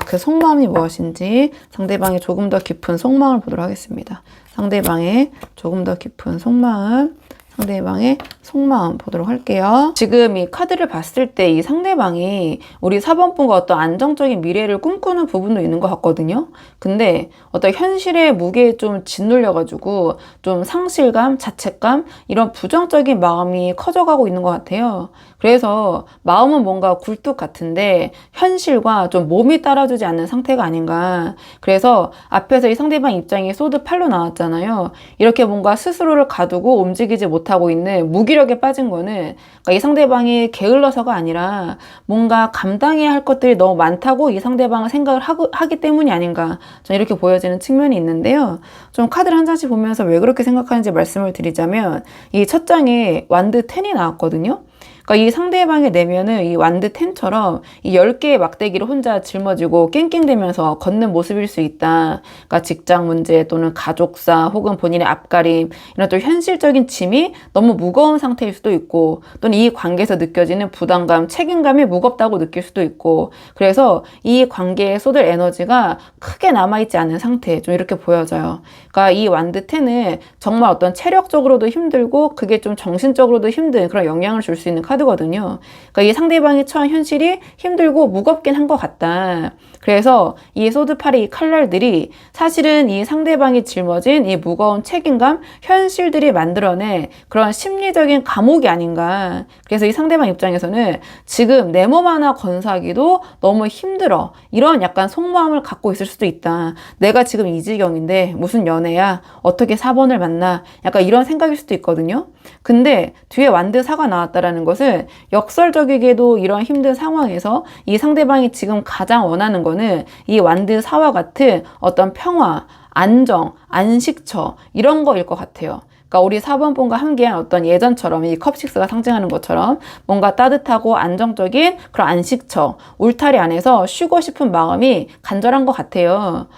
Speaker 1: 그 속마음이 무엇인지, 상대방의 조금 더 깊은 속마음을 보도록 하겠습니다. 상대방의 조금 더 깊은 속마음, 상대방의 속마음 보도록 할게요. 지금 이 카드를 봤을 때 이 상대방이 우리 4번분과 어떤 안정적인 미래를 꿈꾸는 부분도 있는 것 같거든요. 근데 어떤 현실의 무게에 좀 짓눌려가지고 좀 상실감, 자책감, 이런 부정적인 마음이 커져가고 있는 것 같아요. 그래서 마음은 뭔가 굴뚝 같은데 현실과 좀 몸이 따라주지 않는 상태가 아닌가. 그래서 앞에서 이 상대방 입장이 소드 8로 나왔잖아요. 이렇게 뭔가 스스로를 가두고 움직이지 못하고 있는 무기력에 빠진 거는 그러니까 이 상대방이 게을러서가 아니라 뭔가 감당해야 할 것들이 너무 많다고 이 상대방을 생각을 하기 때문이 아닌가, 저는 이렇게 보여지는 측면이 있는데요. 좀 카드를 한 장씩 보면서 왜 그렇게 생각하는지 말씀을 드리자면, 이 첫 장에 완드 10이 나왔거든요. 그러니까 이 상대방의 내면은 이 완드 10처럼 이 10개의 막대기를 혼자 짊어지고 낑낑대면서 걷는 모습일 수 있다. 그러니까 직장 문제 또는 가족사 혹은 본인의 앞가림, 이런 또 현실적인 짐이 너무 무거운 상태일 수도 있고, 또는 이 관계에서 느껴지는 부담감, 책임감이 무겁다고 느낄 수도 있고, 그래서 이 관계에 쏟을 에너지가 크게 남아있지 않은 상태, 좀 이렇게 보여져요. 그러니까 이 완드 10은 정말 어떤 체력적으로도 힘들고 그게 좀 정신적으로도 힘든 그런 영향을 줄 수 있는 카드거든요. 그러니까 이 상대방이 처한 현실이 힘들고 무겁긴 한 것 같다. 그래서 이 소드팔의 이 칼날들이 사실은 이 상대방이 짊어진 이 무거운 책임감, 현실들이 만들어낸 그런 심리적인 감옥이 아닌가. 그래서 이 상대방 입장에서는 지금 내 몸 하나 건사하기도 너무 힘들어, 이런 약간 속마음을 갖고 있을 수도 있다. 내가 지금 이 지경인데 무슨 연애야? 어떻게 4번을 만나? 약간 이런 생각일 수도 있거든요. 근데 뒤에 완드 4가 나왔다라는 것은 역설적이게도 이런 힘든 상황에서 이 상대방이 지금 가장 원하는 거는 이 완드 4와 같은 어떤 평화, 안정, 안식처, 이런 거일 것 같아요. 그러니까 우리 4번 분과 함께한 어떤 예전처럼 이 컵6가 상징하는 것처럼 뭔가 따뜻하고 안정적인 그런 안식처, 울타리 안에서 쉬고 싶은 마음이 간절한 것 같아요.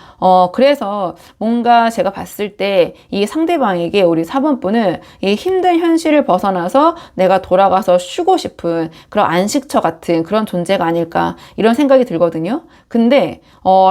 Speaker 1: 그래서 뭔가 제가 봤을 때 이 상대방에게 우리 4번 분은 이 힘든 현실을 벗어나서 내가 돌아가서 쉬고 싶은 그런 안식처 같은 그런 존재가 아닐까, 이런 생각이 들거든요. 근데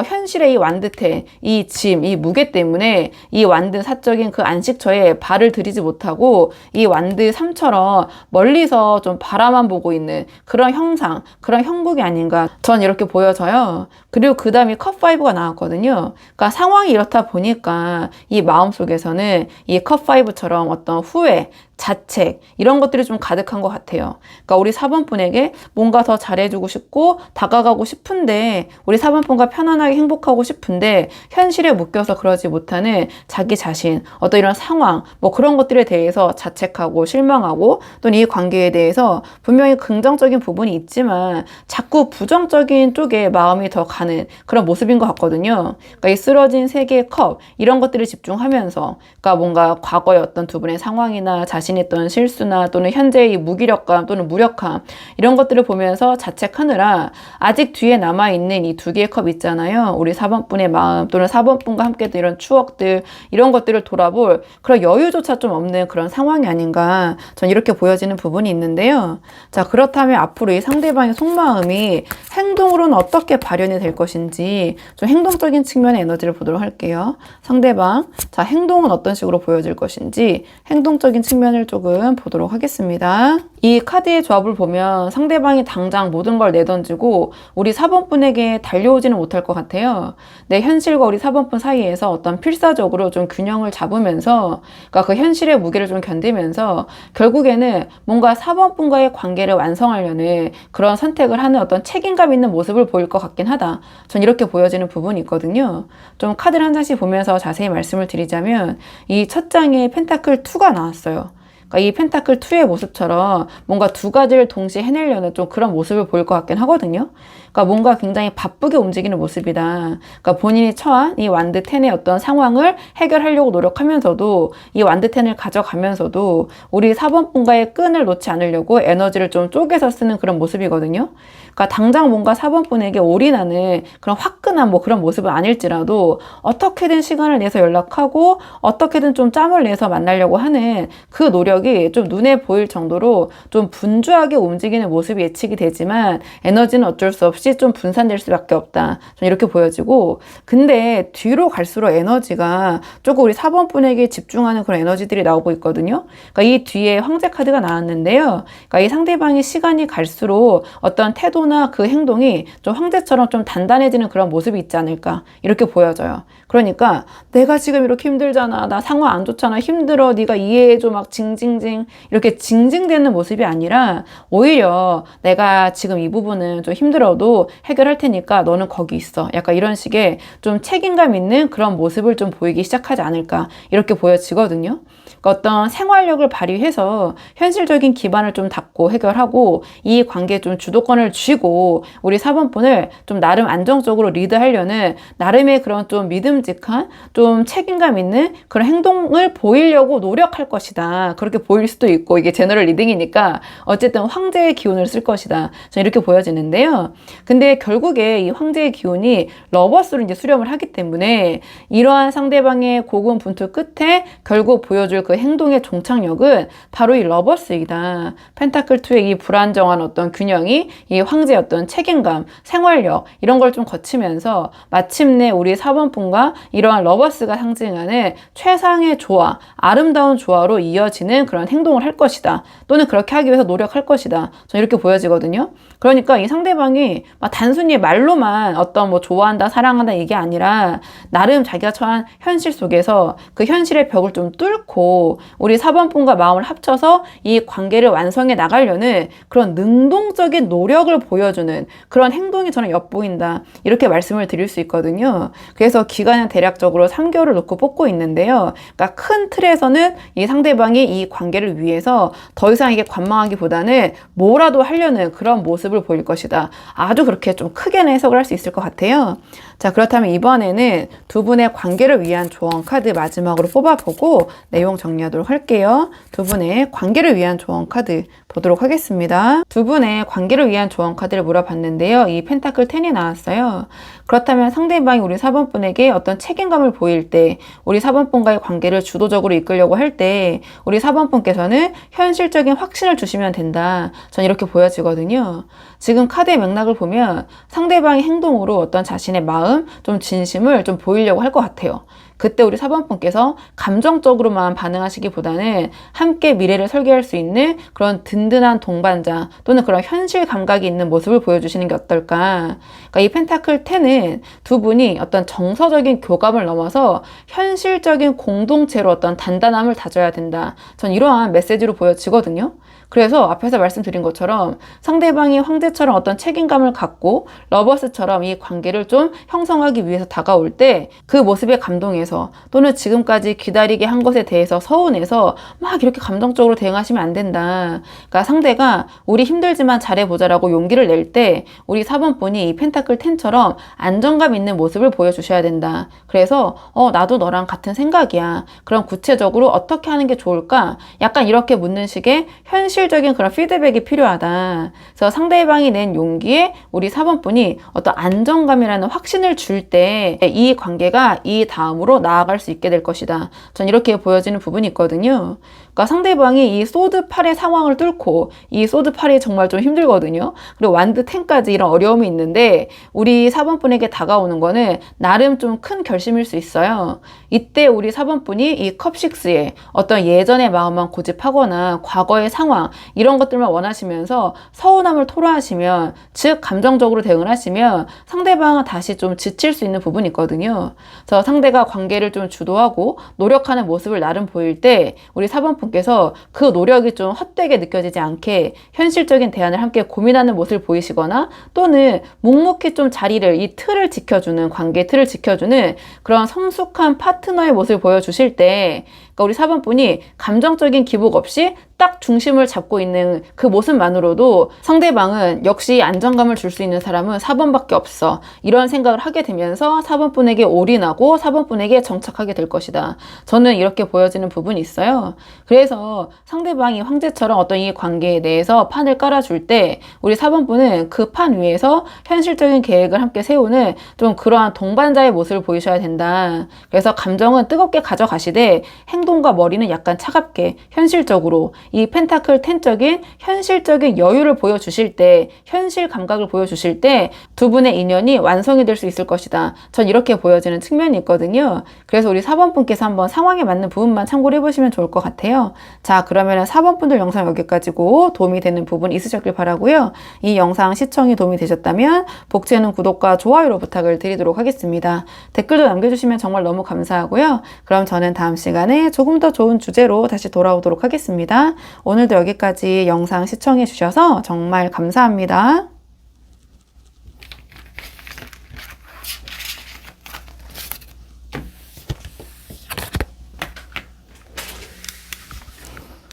Speaker 1: 현실의 이 완듯해, 이 짐, 이 무게 때문에 이 완드 사적인 그 안식처에 발을 들이지 못하고 이 완드 3처럼 멀리서 좀 바라만 보고 있는 그런 형상, 그런 형국이 아닌가, 전 이렇게 보여져요. 그리고 그 다음에 컵5가 나왔거든요. 그러니까 상황이 이렇다 보니까 이 마음속에서는 이 컵5처럼 어떤 후회, 자책, 이런 것들이 좀 가득한 것 같아요. 그러니까 우리 4번 분에게 뭔가 더 잘해주고 싶고 다가가고 싶은데, 우리 4번 분과 편안하게 행복하고 싶은데 현실에 묶여서 그러지 못하는 자기 자신, 어떤 이런 상황, 뭐 그런 것들에 대해서 자책하고 실망하고, 또는 이 관계에 대해서 분명히 긍정적인 부분이 있지만 자꾸 부정적인 쪽에 마음이 더 가는 그런 모습인 것 같거든요. 그러니까 이 쓰러진 세 개의 컵, 이런 것들을 집중하면서, 그러니까 뭔가 과거의 어떤 두 분의 상황이나 자신이 했던 실수나 또는 현재의 무기력감 또는 무력함, 이런 것들을 보면서 자책하느라 아직 뒤에 남아있는 이 두 개의 컵 있잖아요. 우리 4번 분의 마음 또는 4번 분과 함께 했던 이런 추억들, 이런 것들을 돌아볼 그런 여유조차 좀 없는 그런 상황이 아닌가, 전 이렇게 보여지는 부분이 있는데요. 자, 그렇다면 앞으로 이 상대방의 속마음이 행동으로는 어떻게 발현이 될 것인지, 좀 행동적인 측면의 에너지를 보도록 할게요. 상대방, 자, 행동은 어떤 식으로 보여질 것인지 행동적인 측면을 조금 보도록 하겠습니다. 이 카드의 조합을 보면 상대방이 당장 모든 걸 내던지고 우리 4번 분에게 달려오지는 못할 것 같아요. 내 현실과 우리 4번 분 사이에서 어떤 필사적으로 좀 균형을 잡으면서, 그러니까 그 현실의 무게를 좀 견디면서 결국에는 뭔가 4번 분과의 관계를 완성하려는 그런 선택을 하는 어떤 책임감 있는 모습을 보일 것 같긴 하다. 전 이렇게 보여지는 부분이 있거든요. 좀 카드를 한 장씩 보면서 자세히 말씀을 드리자면, 이 첫 장에 펜타클 2가 나왔어요. 그러니까 이 펜타클 2의 모습처럼 뭔가 두 가지를 동시에 해내려는 좀 그런 모습을 보일 것 같긴 하거든요. 그러니까 뭔가 굉장히 바쁘게 움직이는 모습이다. 그러니까 본인이 처한 이 완드 10의 어떤 상황을 해결하려고 노력하면서도, 이 완드 10을 가져가면서도 우리 4번 분과의 끈을 놓지 않으려고 에너지를 좀 쪼개서 쓰는 그런 모습이거든요. 그러니까 당장 뭔가 4번 분에게 올인하는 그런 화끈한 뭐 그런 모습은 아닐지라도 어떻게든 시간을 내서 연락하고 어떻게든 좀 짬을 내서 만나려고 하는 그 노력이 좀 눈에 보일 정도로 좀 분주하게 움직이는 모습이 예측이 되지만, 에너지는 어쩔 수 없이 좀 분산될 수밖에 없다. 좀 이렇게 보여지고, 근데 뒤로 갈수록 에너지가 조금 우리 4번 분에게 집중하는 그런 에너지들이 나오고 있거든요. 그러니까 이 뒤에 황제 카드가 나왔는데요. 그러니까 이 상대방이 시간이 갈수록 어떤 태도나 그 행동이 좀 황제처럼 좀 단단해지는 그런 모습이 있지 않을까, 이렇게 보여져요. 그러니까 내가 지금 이렇게 힘들잖아, 나 상황 안 좋잖아, 힘들어, 네가 이해해줘, 막 징징 징징징 이렇게 징징대는 모습이 아니라 오히려 내가 지금 이 부분은 좀 힘들어도 해결할 테니까 너는 거기 있어. 약간 이런 식의 좀 책임감 있는 그런 모습을 좀 보이기 시작하지 않을까 이렇게 보여지거든요. 그러니까 어떤 생활력을 발휘해서 현실적인 기반을 좀 닦고 해결하고 이 관계에 좀 주도권을 쥐고 우리 4번분을 좀 나름 안정적으로 리드하려는 나름의 그런 좀 믿음직한 좀 책임감 있는 그런 행동을 보이려고 노력할 것이다. 그렇게 보일 수도 있고 이게 제너럴 리딩이니까 어쨌든 황제의 기운을 쓸 것이다. 저는 이렇게 보여지는데요. 근데 결국에 이 황제의 기운이 러버스로 이제 수렴을 하기 때문에 이러한 상대방의 고군분투 끝에 결국 보여줄 그 행동의 종착역은 바로 이 러버스이다. 펜타클2의 이 불안정한 어떤 균형이 이 황제의 어떤 책임감, 생활력 이런 걸 좀 거치면서 마침내 우리 4번분과 이러한 러버스가 상징하는 최상의 조화, 아름다운 조화로 이어지는 그런 행동을 할 것이다. 또는 그렇게 하기 위해서 노력할 것이다. 저는 이렇게 보여지거든요. 그러니까 이 상대방이 단순히 말로만 어떤 뭐 좋아한다, 사랑한다 이게 아니라 나름 자기가 처한 현실 속에서 그 현실의 벽을 좀 뚫고 우리 4번분과 마음을 합쳐서 이 관계를 완성해 나가려는 그런 능동적인 노력을 보여주는 그런 행동이 저는 엿보인다. 이렇게 말씀을 드릴 수 있거든요. 그래서 기간은 대략적으로 3개월을 놓고 뽑고 있는데요. 그러니까 큰 틀에서는 이 상대방이 이 관계를 위해서 더 이상 이게 관망하기보다는 뭐라도 하려는 그런 모습을 보일 것이다. 아주 그렇게 좀 크게는 해석을 할 수 있을 것 같아요. 자, 그렇다면 이번에는 두 분의 관계를 위한 조언 카드 마지막으로 뽑아보고 내용 정리하도록 할게요. 두 분의 관계를 위한 조언 카드 보도록 하겠습니다. 두 분의 관계를 위한 조언 카드를 물어봤는데요. 이 펜타클 10이 나왔어요. 그렇다면 상대방이 우리 4번분에게 어떤 책임감을 보일 때 우리 4번분과의 관계를 주도적으로 이끌려고 할 때 우리 4번분께서는 현실적인 확신을 주시면 된다. 전 이렇게 보여지거든요. 지금 카드의 맥락을 보면 상대방의 행동으로 어떤 자신의 마음, 좀 진심을 좀 보이려고 할 것 같아요. 그때 우리 4번분께서 감정적으로만 반응하시기보다는 함께 미래를 설계할 수 있는 그런 든든한 동반자 또는 그런 현실 감각이 있는 모습을 보여주시는 게 어떨까. 그러니까 이 펜타클 10은 두 분이 어떤 정서적인 교감을 넘어서 현실적인 공동체로 어떤 단단함을 다져야 된다. 전 이러한 메시지로 보여지거든요. 그래서 앞에서 말씀드린 것처럼 상대방이 황제처럼 어떤 책임감을 갖고 러버스처럼 이 관계를 좀 형성하기 위해서 다가올 때 그 모습에 감동해서 또는 지금까지 기다리게 한 것에 대해서 서운해서 막 이렇게 감정적으로 대응하시면 안 된다. 그러니까 상대가 우리 힘들지만 잘해보자라고 용기를 낼 때 우리 4번분이 이 펜타클 10처럼 안정감 있는 모습을 보여주셔야 된다. 그래서 나도 너랑 같은 생각이야. 그럼 구체적으로 어떻게 하는 게 좋을까? 약간 이렇게 묻는 식의 현실적인 그런 피드백이 필요하다. 그래서 상대방이 낸 용기에 우리 4번분이 어떤 안정감이라는 확신을 줄 때 이 관계가 이 다음으로 나아갈 수 있게 될 것이다. 전 이렇게 보여지는 부분이 있거든요. 그러니까 상대방이 이 소드 8의 상황을 뚫고 이 소드 8이 정말 좀 힘들거든요. 그리고 완드 10까지 이런 어려움이 있는데 우리 4번분에게 다가오는 거는 나름 좀 큰 결심일 수 있어요. 이때 우리 4번분이 이 컵 6에 어떤 예전의 마음만 고집하거나 과거의 상황 이런 것들만 원하시면서 서운함을 토로하시면 즉 감정적으로 대응을 하시면 상대방은 다시 좀 지칠 수 있는 부분이 있거든요. 그래서 상대가 관계를 좀 주도하고 노력하는 모습을 나름 보일 때 우리 4번분께서 그 노력이 좀 헛되게 느껴지지 않게 현실적인 대안을 함께 고민하는 모습을 보이시거나 또는 묵묵히 좀 자리를 이 틀을 지켜주는 관계 틀을 지켜주는 그런 성숙한 파트너의 모습을 보여주실 때 그러니까 우리 4번분이 감정적인 기복 없이 딱 중심을 잡고 있는 그 모습만으로도 상대방은 역시 안정감을 줄 수 있는 사람은 4번밖에 없어. 이런 생각을 하게 되면서 4번분에게 올인하고 4번분에게 정착하게 될 것이다. 저는 이렇게 보여지는 부분이 있어요. 그래서 상대방이 황제처럼 어떤 이 관계에 대해서 판을 깔아줄 때 우리 4번분은 그 판 위에서 현실적인 계획을 함께 세우는 좀 그러한 동반자의 모습을 보이셔야 된다. 그래서 감정은 뜨겁게 가져가시되 행동과 머리는 약간 차갑게 현실적으로 이 펜타클 10적인 현실적인 여유를 보여주실 때 현실 감각을 보여주실 때 두 분의 인연이 완성이 될 수 있을 것이다. 전 이렇게 보여지는 측면이 있거든요. 그래서 우리 4번분께서 한번 상황에 맞는 부분만 참고를 해보시면 좋을 것 같아요. 자, 그러면 4번분들 영상 여기까지고 도움이 되는 부분 있으셨길 바라고요. 이 영상 시청이 도움이 되셨다면 복지에는 구독과 좋아요로 부탁을 드리도록 하겠습니다. 댓글도 남겨주시면 정말 너무 감사하고요. 그럼 저는 다음 시간에 다음에 조금 더 좋은 주제로 다시 돌아오도록 하겠습니다. 오늘도 여기까지 영상 시청해 주셔서 정말 감사합니다.